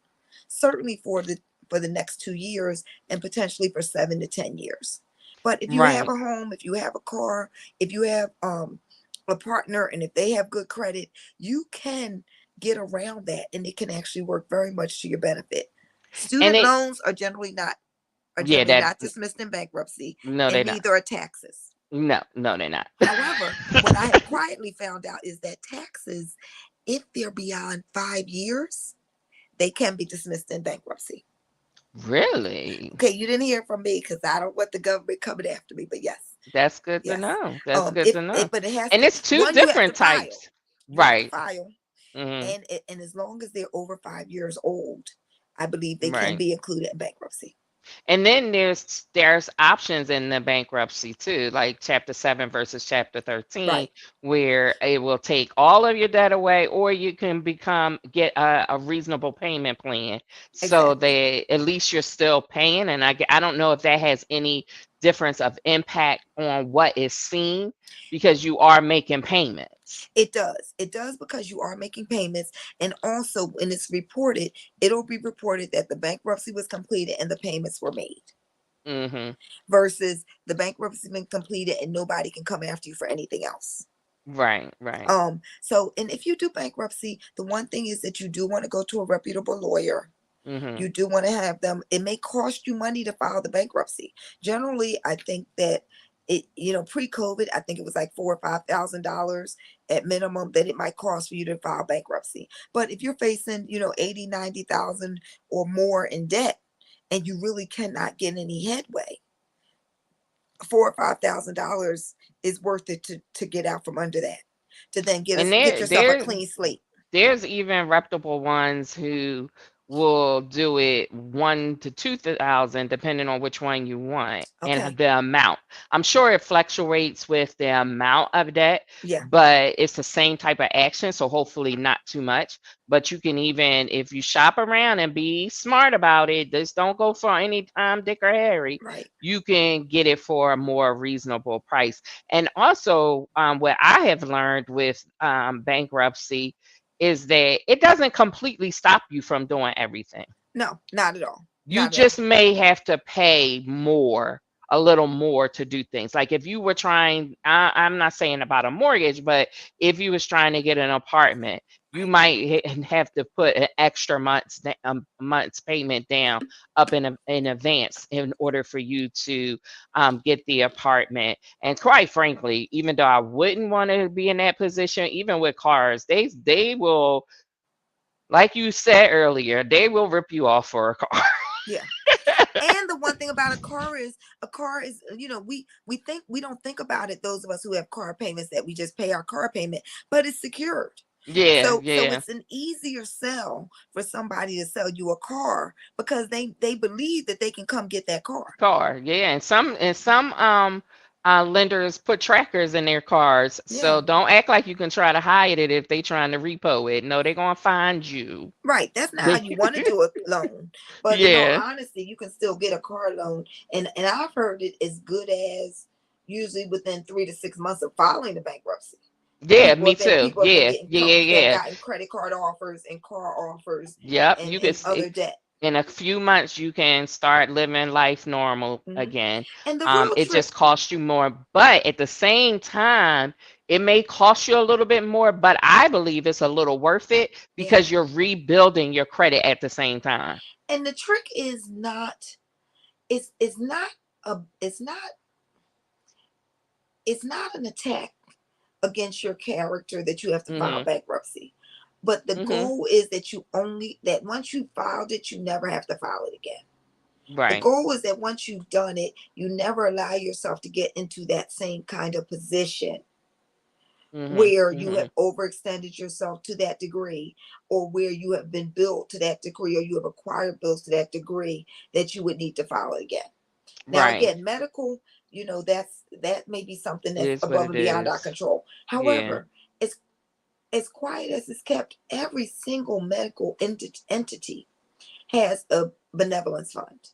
certainly for the next 2 years and potentially for 7 to 10 years. But if you have Right. a home, if you have a car, if you have a partner, and if they have good credit, you can get around that, and it can actually work very much to your benefit. And Student it loans are yeah, generally that not dismissed in bankruptcy, no, and they're not. neither are taxes. No, no, they're not. However, what I have quietly found out is that taxes, if they're beyond 5 years, they can be dismissed in bankruptcy. Really? Okay, you didn't hear from me because I don't want the government coming after me. But yes, That's good to yes. know. That's good to know. But it has And to. it's two One, you have to different file. types. You have to Right. file, Hmm. and as long as they're over 5 years old, I believe they can Right. be included in bankruptcy. And then there's options in the bankruptcy too, like Chapter 7 versus Chapter 13, Right. where it will take all of your debt away, or you can get a reasonable payment plan, so Exactly. that at least you're still paying. And I don't know if that has any difference of impact on what is seen, because you are making payments. It does. It does because you are making payments. And also, when it's reported, it'll be reported that the bankruptcy was completed and the payments were made, Hmm. versus the bankruptcy been completed and nobody can come after you for anything else. Right, right. So, and if you do bankruptcy, the one thing is that you do want to go to a reputable lawyer. Hmm. You do want to have them. It may cost you money to file the bankruptcy. Generally, I think that pre-COVID, I think it was like $4 or $5,000 at minimum that it might cost for you to file bankruptcy. But if you're facing, 80, 90,000 or more in debt, and you really cannot get any headway, $4 or $5,000 is worth it to get out from under that, to then And get there yourself a there clean slate. there's even reputable ones who will do it 1 to 2 thousand, depending on which one you want and Okay. the amount. I'm sure it fluctuates with the amount of debt, Yeah. but it's the same type of action, so hopefully not too much. But you can, even if you shop around and be smart about it, just don't go for any Tom, Dick, or Harry. Right. You can get it for a more reasonable price. And also, what I have learned with bankruptcy is that it doesn't completely stop you from doing everything. No, not at all. You Not at all. just may have to pay more, a little more, to do things. Like if you were trying, I'm not saying about a mortgage, but if you was trying to get an apartment, you Right. might have to put an extra month's payment down up in advance in order for you to get the apartment. And quite frankly, even though I wouldn't want to be in that position, even with cars, they will, like you said earlier, they will rip you off for a car. Yeah. And the one thing about a car is, we don't think about it, those of us who have car payments, that we just pay our car payment, but it's secured. Yeah, So yeah. it's an easier sell for somebody to sell you a car because they believe that they can come get that car. Car, yeah, and some lenders put trackers in their cars, Yeah. so don't act like you can try to hide it if they trying to repo it. No, they're gonna find you. Right. That's not how They, you want to do a loan. But in all yeah, honesty, you can still get a car loan. And I've heard it as good as usually within 3 to 6 months of filing the bankruptcy. yeah, People me have been too. people have been Yeah, getting yeah, yeah, they've yeah. gotten credit card offers and car offers Yep, and you could other debt. in a few months you can start living life normal Hmm. again. And the real It trick, just costs you more, but at the same time, it may cost you a little bit more, but I believe it's a little worth it yeah. because you're rebuilding your credit at the same time. And the trick is not it's not a it's not an attack against your character that you have to file Mhm. bankruptcy. But the Mhm. goal is that once you filed it, you never have to file it again. The Right. goal is that once you've done it, you never allow yourself to get into that same kind of position Mhm. where you Mhm. have overextended yourself to that degree, or where you have been billed to that degree, or you have acquired bills to that degree that you would need to file it again. Now, Right. again, medical, that may be something It that's is what above it and beyond our is. control. Yeah. However, as quiet as it's kept, every single medical entity has a benevolence fund.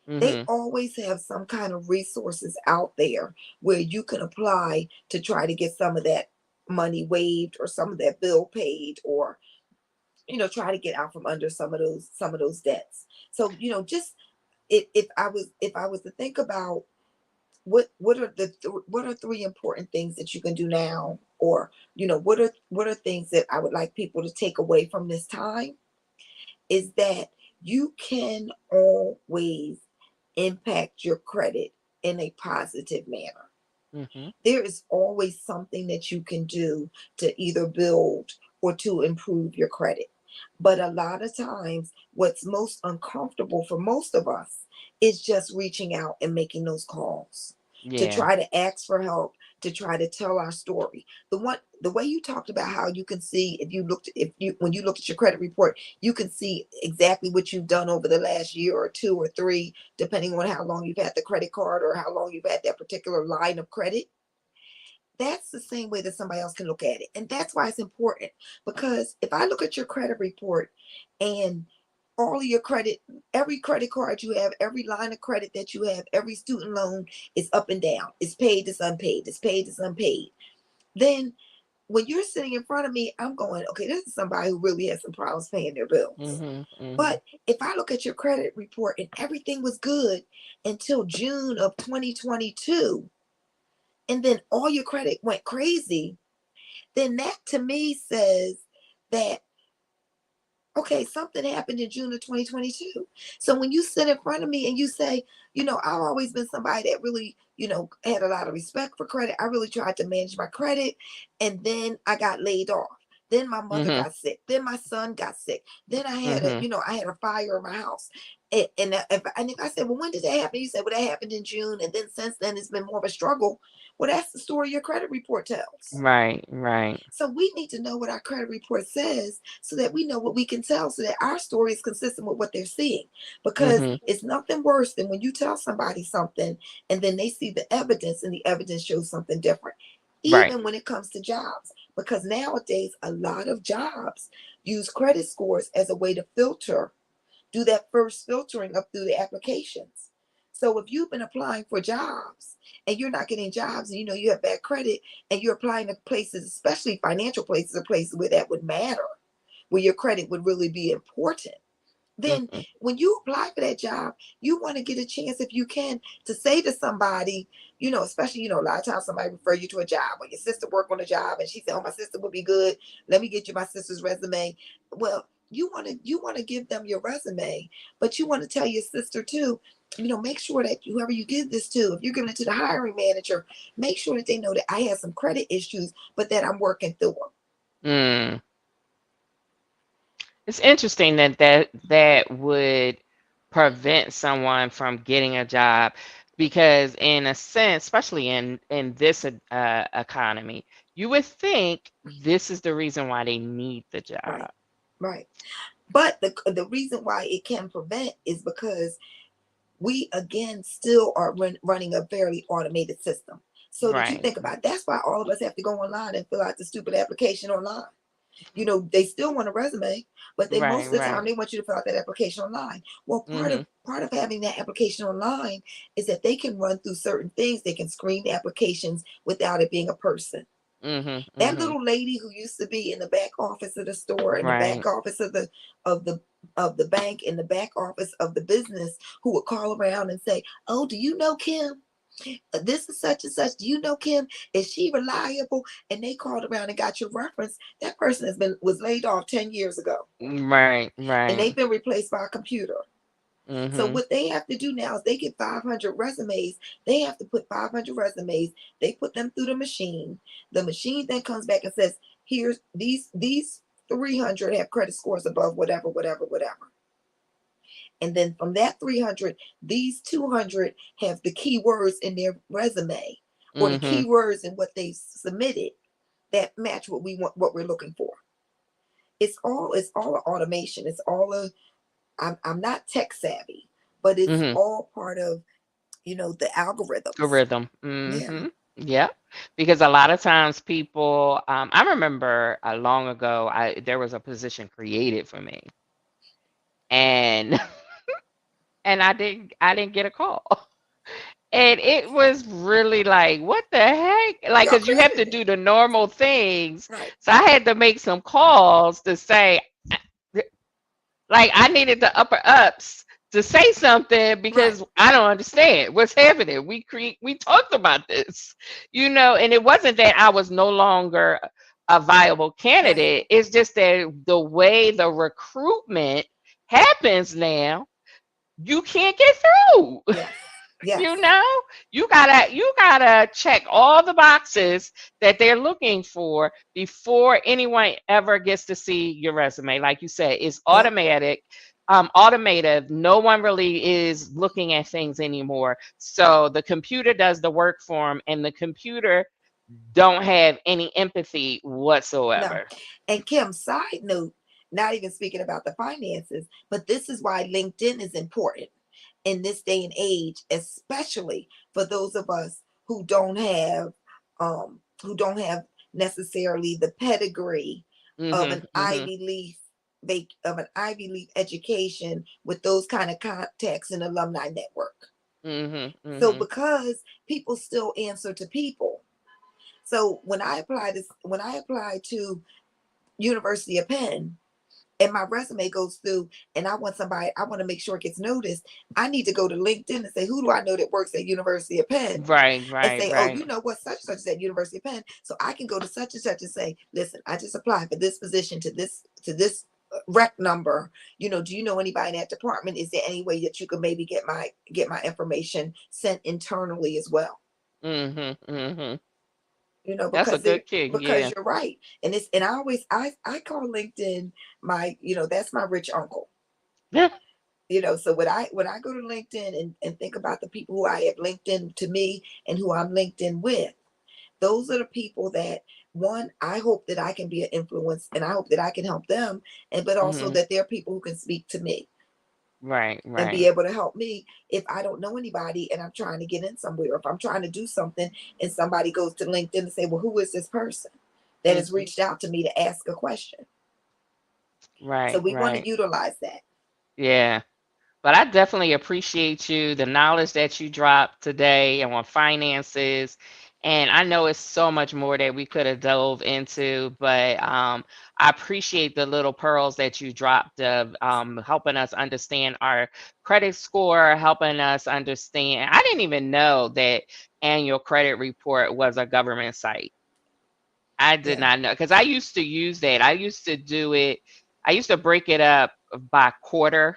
They Mhm. always have some kind of resources out there where you can apply to try to get some of that money waived or some of that bill paid, or try to get out from under some of those debts. So just if I was to think about what are three important things that you can do now, or what are things that I would like people to take away from this time, is that you can always impact your credit in a positive manner. Mhm. There is always something that you can do to either build or to improve your credit. But a lot of times, what's most uncomfortable for most of us is just reaching out and making those calls to Yeah. try to ask for help, to try to tell our story. The way you talked about how you can see if you when you look at your credit report, you can see exactly what you've done over the last year or two or three, depending on how long you've had the credit card or how long you've had that particular line of credit. That's the same way that somebody else can look at it. And that's why it's important. Because if I look at your credit report and all of your credit, every credit card you have, every line of credit that you have, every student loan is up and down. It's paid, it's unpaid, it's paid, it's unpaid. Then when you're sitting in front of me, I'm going, okay, this is somebody who really has some problems paying their bills. Mhm. Mhm. But if I look at your credit report and everything was good until June of 2022, and then all your credit went crazy, then that to me says that, okay, something happened in June of 2022. So when you sit in front of me and you say, I've always been somebody that really, had a lot of respect for credit. I really tried to manage my credit. And then I got laid off. Then my mother Mhm. got sick. Then my son got sick. Then Mhm. I had a fire in my house. And if I said, well, when did that happen? You said, well, that happened in June. And then since then, it's been more of a struggle. Well, that's the story your credit report tells. Right. Right. So we need to know what our credit report says so that we know what we can tell so that our story is consistent with what they're seeing. Because Mhm. it's nothing worse than when you tell somebody something and then they see the evidence and the evidence shows something different. Right. Even when it comes to jobs, because nowadays a lot of jobs use credit scores as a way to filter, do that first filtering up through the applications. So if you've been applying for jobs and you're not getting jobs and you have bad credit and you're applying to places, especially financial places or places where that would matter, where your credit would really be important, then Mhm. when you apply for that job, you want to get a chance, if you can, to say to somebody, especially, a lot of times somebody refer you to a job or your sister work on a job and she said, oh, my sister would be good. Let me get you my sister's resume. Well, you want to give them your resume, but you want to tell your sister too, make sure that whoever you give this to, if you're giving it to the hiring manager, make sure that they know that I have some credit issues, but that I'm working through them. Mm. It's interesting that would prevent someone from getting a job because, in a sense, especially in this economy, you would think this is the reason why they need the Right, job. right. But the reason why it can prevent is because we again still are running a very automated system. So that you Right. think about, that's why all of us have to go online and fill out the stupid application online. They still want a resume, but they Right. most of the Right. time they want you to fill out that application online. Well, part Mhm. of part of having that application online is that they can run through certain things. They can screen the applications without it being a person. Mhm. That Mhm. little lady who used to be in the back office of the store, in the back Right. office of the of the bank, in the back office of the business, who would call around and say, oh, do you know Kim? This is such and such. Do you know Kim? Is she reliable? And they called around and got your reference. That person was laid off 10 years ago, Right. and Right. they've been replaced by a computer. So Mhm. what they have to do now is they get 500 resumes. They have to put 500 resumes. They put them through the machine. The machine then comes back and says, here's these 300 have credit scores above whatever, whatever, whatever. And then from that 300, these 200 have the keywords in their resume or the Mhm. keywords in what they submitted that match what we want, what we're looking for. It's all automation. It's all a I'm not tech savvy, but it's Mhm. all part of the algorithms. Rhythm. Yeah. Mhm. Yep. Because a lot of times people, I remember long ago, there was a position created for me, and and I didn't get a call. And it was really like, what the heck? Like, Y'all because you have to created it. do the normal things. Right. So I had to make some calls to say, like, I needed the upper ups to say something Right. because I don't understand what's happening. We talked about this, and it wasn't that I was no longer a viable Right. candidate. It's just that the way the recruitment happens now, you can't get through. Yes. Yes. You know, you gotta check all the boxes that they're looking for before anyone ever gets to see your resume. Like you said, it's Yep. automatic, automated. No one really is looking at things anymore. So the computer does the work for them, and the computer don't have any empathy No. whatsoever. And Kim, side note, not even speaking about the finances, but this is why LinkedIn is important in this day and age, especially for those of us who don't have necessarily the pedigree of Mhm. an Mhm. Ivy League education with those kind of contacts and alumni network. Mhm. So Mhm. because people still answer to people. So when I apply to University of Penn, and my resume goes through and I want to make sure it gets noticed, I need to go to LinkedIn and say, who do I know that works at University of Penn? Right. And Right. say, oh, Right. you know what, such and such is at University of Penn. So I can go to such and such and say, listen, I just applied for this position to this rec number. Do you know anybody in that department? Is there any way that you could maybe get my information sent internally as well? Mhm. Mhm. That's a Because good kick. Yeah. you're right. And I call LinkedIn my, that's my rich uncle. So when I go to LinkedIn and think about the people who I have LinkedIn to me and who I'm LinkedIn with, those are the people that, one, I hope that I can be an influence and I hope that I can help them, and but also Mhm. that they're people who can speak to me Right. and be Right. able to help me if I don't know anybody and I'm trying to get in somewhere, if I'm trying to do something and somebody goes to LinkedIn and say, well, who is this person that has Mhm. reached out to me to ask a question? So Right. we want to Right. utilize that. Yeah. But I definitely appreciate you, the knowledge that you dropped today and on finances. And I know it's so much more that we could have dove into, but I appreciate the little pearls that you dropped of helping us understand our credit score, helping us understand. I didn't even know that annual credit report was a government site. I did Yeah. not know because I used to use that. I used to do it. I used to break it up by quarter.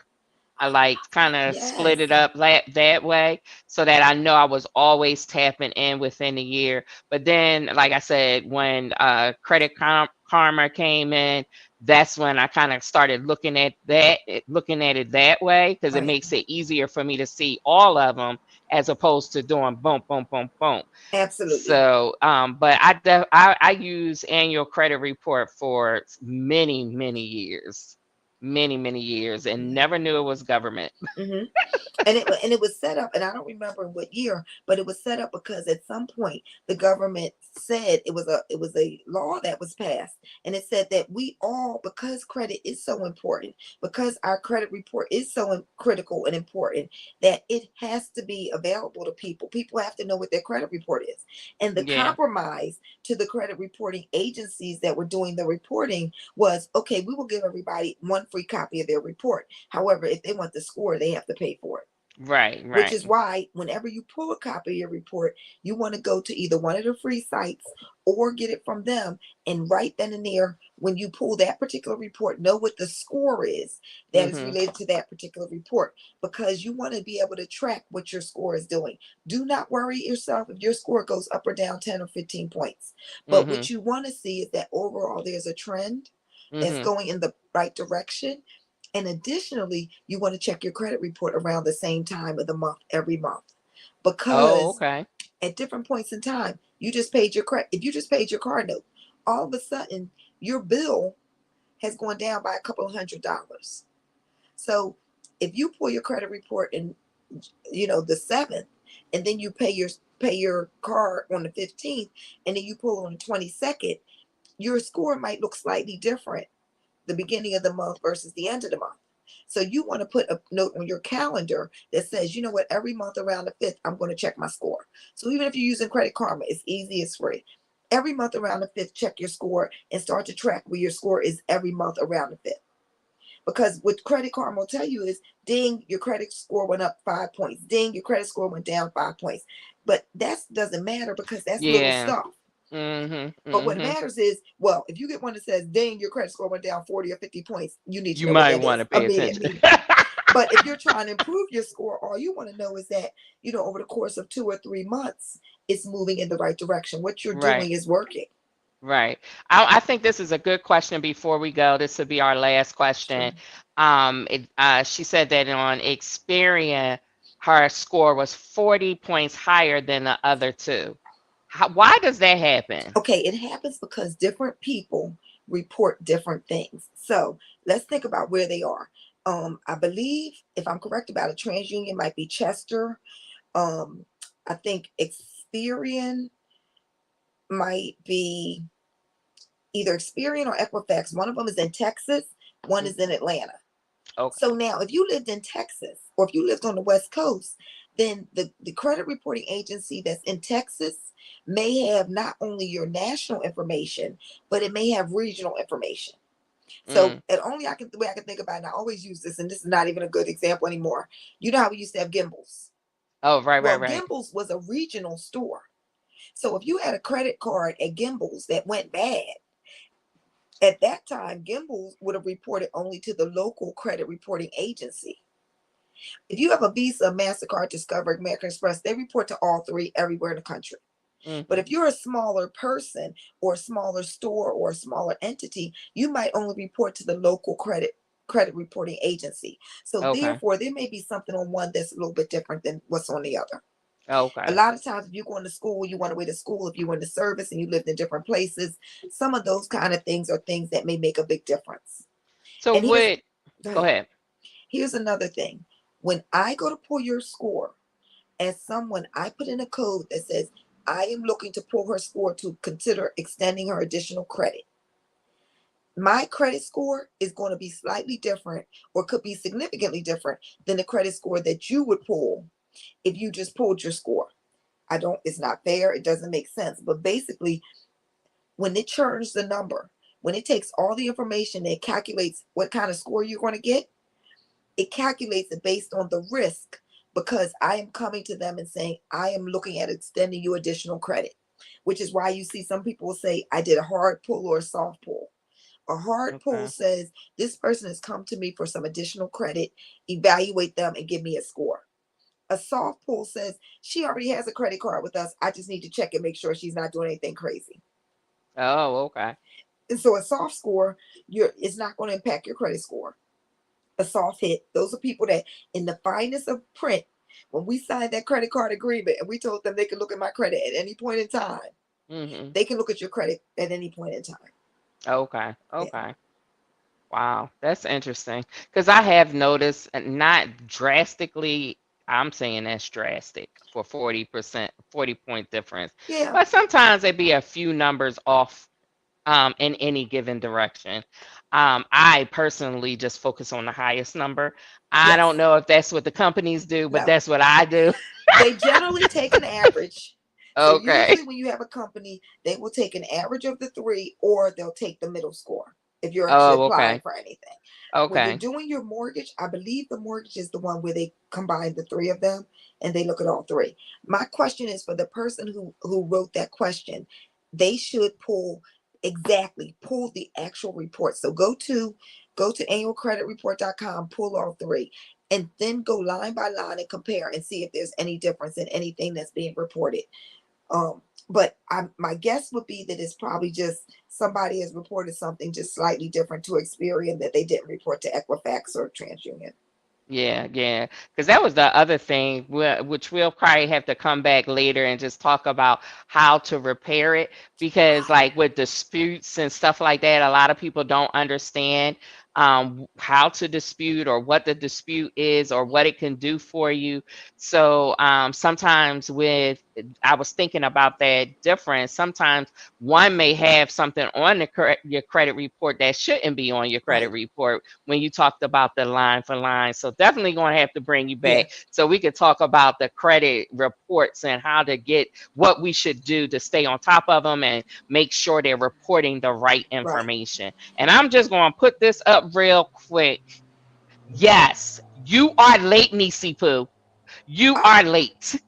I like kind of split Yes. it up that way so that I know I was always tapping in within the year. But then, like I said, when Karma came in, that's when I kind of started looking at it that way because it Right. makes it easier for me to see all of them as opposed to doing boom, boom, boom, boom. Absolutely. So, but I use annual credit report for many, many years, and Yeah. never knew it was government. Hmm. And it was set up, and I don't remember in what year, but it was set up because at some point the government said it was a law that was passed, and it said that we all, because credit is so important, because our credit report is so critical and important, that it has to be available to people. People have to know what their credit report is, and the Yeah. compromise to the credit reporting agencies that were doing the reporting was, okay, we will give everybody one free copy of their report. However, if they want the score, they have to pay for it. Right. Which Right. is why whenever you pull a copy of your report, you want to go to either one of the free sites or get it from them, and right then and there, when you pull that particular report, know what the score is that is Mhm. related to that particular report, because you want to be able to track what your score is doing. Do not worry yourself if your score goes up or down 10 or 15 points. But what Mhm. you want to see is that overall there's a trend that's Mhm. going in the right direction. And additionally, you want to check your credit report around the same time of the month every month, Oh, because okay. at different points in time, you just paid your credit. If you just paid your car note, all of a sudden your bill has gone down by a couple of $100. So if you pull your credit report in, the 7th, and then you pay your car on the 15th, and then you pull on the 22nd, your score might look slightly different the beginning of the month versus the end of the month. So you want to put a note on your calendar that says, you know what, every month around the 5th, I'm going to check my score. So even if you're using Credit Karma, it's easy, it's free. Every month around the 5th, check your score and start to track where your score is every month around the 5th. Because what Credit Karma will tell you is, ding, your credit score went up 5 points. Ding, your credit score went down 5 points. But that doesn't matter because that's little Yeah. stuff. Mhm. But what Mhm. matters is, well, if you get one that says, dang, your credit score went down 40 or 50 points, you need to You know what might that want is to pay attention. immediately. But if you're trying to improve your score, all you want to know is that, over the course of 2 or 3 months, it's moving in the right direction. What you're Right. doing is working. Right. I think this is a good question before we go. This will be our last Sure. question. She said that on Experian, her score was 40 points higher than the other two. Why does that happen? Okay, it happens because different people report different things. So let's think about where they are. I believe, if I'm correct about it, TransUnion might be Chester. Um, I think Experian might be either Experian or Equifax. One of them is in Texas, one is in Atlanta. Okay. So now, if you lived in Texas or if you lived on the West Coast, then the credit reporting agency that's in Texas may have not only your national information, but it may have regional information. So, Mm. and only the way I can think about it, and I always use this, and this is not even a good example anymore. You know how we used to have Gimbals? Oh, right, right, Well, right. Gimbals was a regional store. So if you had a credit card at Gimbals that went bad, at that time, Gimbals would have reported only to the local credit reporting agency. If you have a Visa, MasterCard, Discover, American Express, they report to all three everywhere in the country. But Hmm. if you're a smaller person or a smaller store or a smaller entity, you might only report to the local credit reporting agency. So Okay. therefore, there may be something on one that's a little bit different than what's on the other. A Okay. lot of times, if you're going to school, you want to go to school. If you went to service and you lived in different places, some of those kind of things are things that may make a big difference. So And what? go Go ahead. ahead. Here's another thing. When I go to pull your score, as someone, I put in a code that says I am looking to pull her score to consider extending her additional credit. My credit score is going to be slightly different or could be significantly different than the credit score that you would pull if you just pulled your score. It's not fair. It doesn't make sense. But basically, when it churns the number, when it takes all the information and it calculates what kind of score you're going to get, it calculates it based on the risk, because I am coming to them and saying, I am looking at extending you additional credit, which is why you see some people say, I did a hard pull or a soft pull. A hard pull Okay. says, this person has come to me for some additional credit, evaluate them and give me a score. A soft pull says, she already has a credit card with us. I just need to check and make sure she's not doing anything crazy. Oh, okay. And so a soft score, it's not going to impact your credit score. A soft hit, those are people that, in the finest of print, when we signed that credit card agreement and we told them they could look at my credit at any point in time, Hmm. they can look at your credit at any point in time. Okay. Yeah. Okay. Wow, that's interesting. Because I have noticed, not drastically, I'm saying that's drastic for 40%, 40-point difference. Yeah. But sometimes it be a few numbers off in any given direction. I personally just focus on the highest number. I don't Yes. know if that's what the companies do, but No. that's what I do. They generally take an average. So Okay. usually when you have a company, they will take an average of the three, or they'll take the middle score if you're actually Oh, applying okay. for anything. When you're Okay. doing your mortgage, I believe the mortgage is the one where they combine the three of them and they look at all three. My question is for the person who wrote that question, they should pull the actual report. So go to annualcreditreport.com, pull all three, and then go line by line and compare and see if there's any difference in anything that's being reported. But my guess would be that it's probably just somebody has reported something just slightly different to Experian that they didn't report to Equifax or TransUnion. Yeah, yeah. Because that was the other thing, which we'll probably have to come back later and just talk about how to repair it. Because, like with disputes and stuff like that, a lot of people don't understand how to dispute or what the dispute is or what it can do for you. So sometimes I was thinking about that difference. Sometimes one may have something on your credit report that shouldn't be on your credit Right. report when you talked about the line for line. So definitely going to have to bring you Yeah. back so we could talk about the credit reports and how to get what we should do to stay on top of them and make sure they're reporting the right Right. information. And I'm just going to put this up real quick. Yes, you are late, Nisi Poo. You Ah, are late.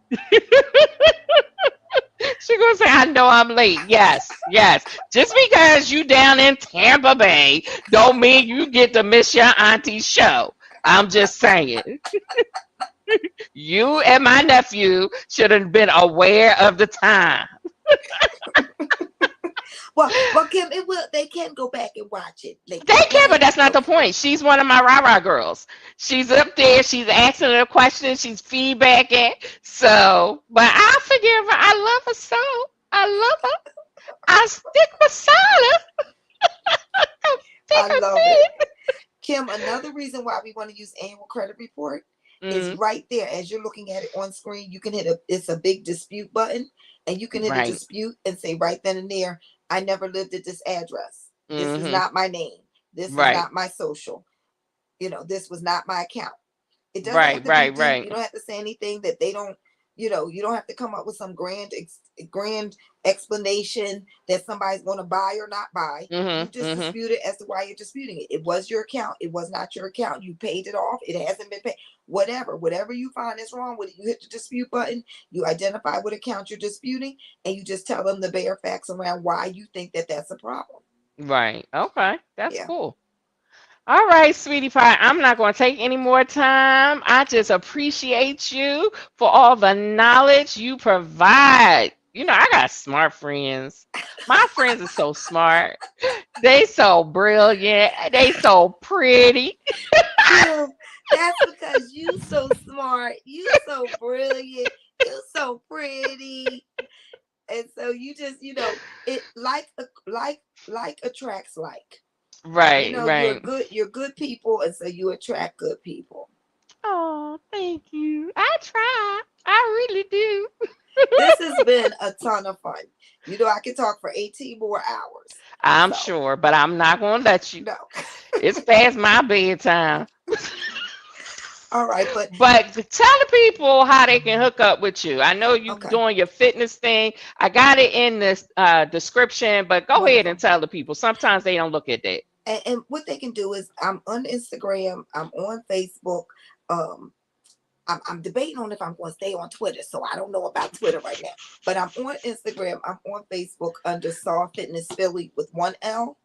She gonna say, I know I'm late. Yes, yes. Just because you down in Tampa Bay don't mean you get to miss your auntie's show. I'm just saying. You and my nephew should have been aware of the time. Well, Kim, it will. They can go back and watch it. They They can, but can. that's not the Okay. point. She's one of my rah-rah girls. She's up there. She's asking her questions. She's feedbacking. So, but I forgive her. I love her so. I love her. I stick beside her. I stick I her love it. teeth. Kim, another reason why we want to use annual credit report is Mm, right there as you're looking at it on screen. You can hit it's a big dispute button, and you can hit a right. dispute and say right then and there, I never lived at this address. This is Mm-hmm. not my name. This is Right. not my social. This was not my account. It doesn't have Right. to be Right. deep. You Right. don't have to say anything that they don't. You don't have to come up with some grand explanation that somebody's going to buy or not buy. You Mm-hmm. just Mm-hmm. dispute it as to why you're disputing it. It was your account. It was not your account. You paid it off. It hasn't been paid. Whatever you find is wrong with it, you hit the dispute button. You identify what account you're disputing, and you just tell them the bare facts around why you think that that's a problem. Right. Okay. That's Yeah. cool. All right, sweetie pie. I'm not going to take any more time. I just appreciate you for all the knowledge you provide. I got smart friends. My friends are so smart. They so brilliant. They so pretty. Kim, that's because you so smart, you so brilliant, you so pretty. And so you just, it like attracts like. Right, right. You're good people, and so you attract good people. Oh, thank you. I try. I really do. This has been a ton of fun. I can talk for 18 more hours. I'm So sure, but I'm not going to let you. no. It's past my bedtime. All right, but But tell the people how they can hook up with you. I know you okay. doing your fitness thing. I got it in this description, but go ahead and Wonderful. tell the people. Sometimes they don't look at that. And what they can do is I'm on Instagram, I'm on Facebook. Um, I'm debating on if I'm going to stay on Twitter, so I don't know about Twitter right now. But I'm on Instagram, I'm on Facebook under Saw Fitness Philly with one L.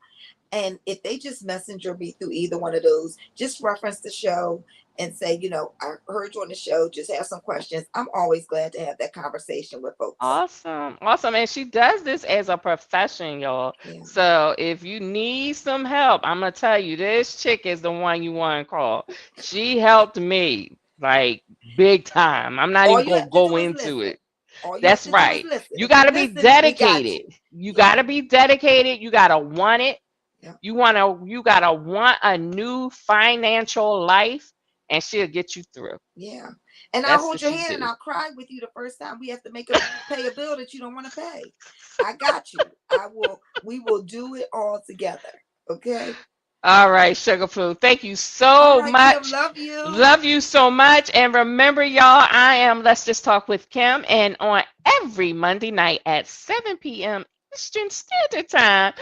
And if they just messenger me through either one of those, just reference the show and say, I heard you on the show, just have some questions. I'm always glad to have that conversation with folks. Awesome. Awesome. And she does this as a profession, y'all. Yeah. So if you need some help, I'm going to tell you, this chick is the one you want to call. She helped me like big time. I'm not All even you going to have to go do is into listen. it. All you have That's to do is right. listen. You If got you to be listen, we got dedicated. you. You Yeah. got to be dedicated. You got to want it. Yeah. You gotta want a new financial life, and she'll get you through. Yeah. And I'll That's hold what your she hand and do. I'll cry with you the first time we have to pay a bill that you don't want to pay. I got you. We will do it all together. Okay. All right, Sugar Poo. Thank you All so right, Kim. much. Love you. Love you so much. And remember, y'all, I am Let's Just Talk with Kim, and on every Monday night at 7 p.m. Eastern Standard Time.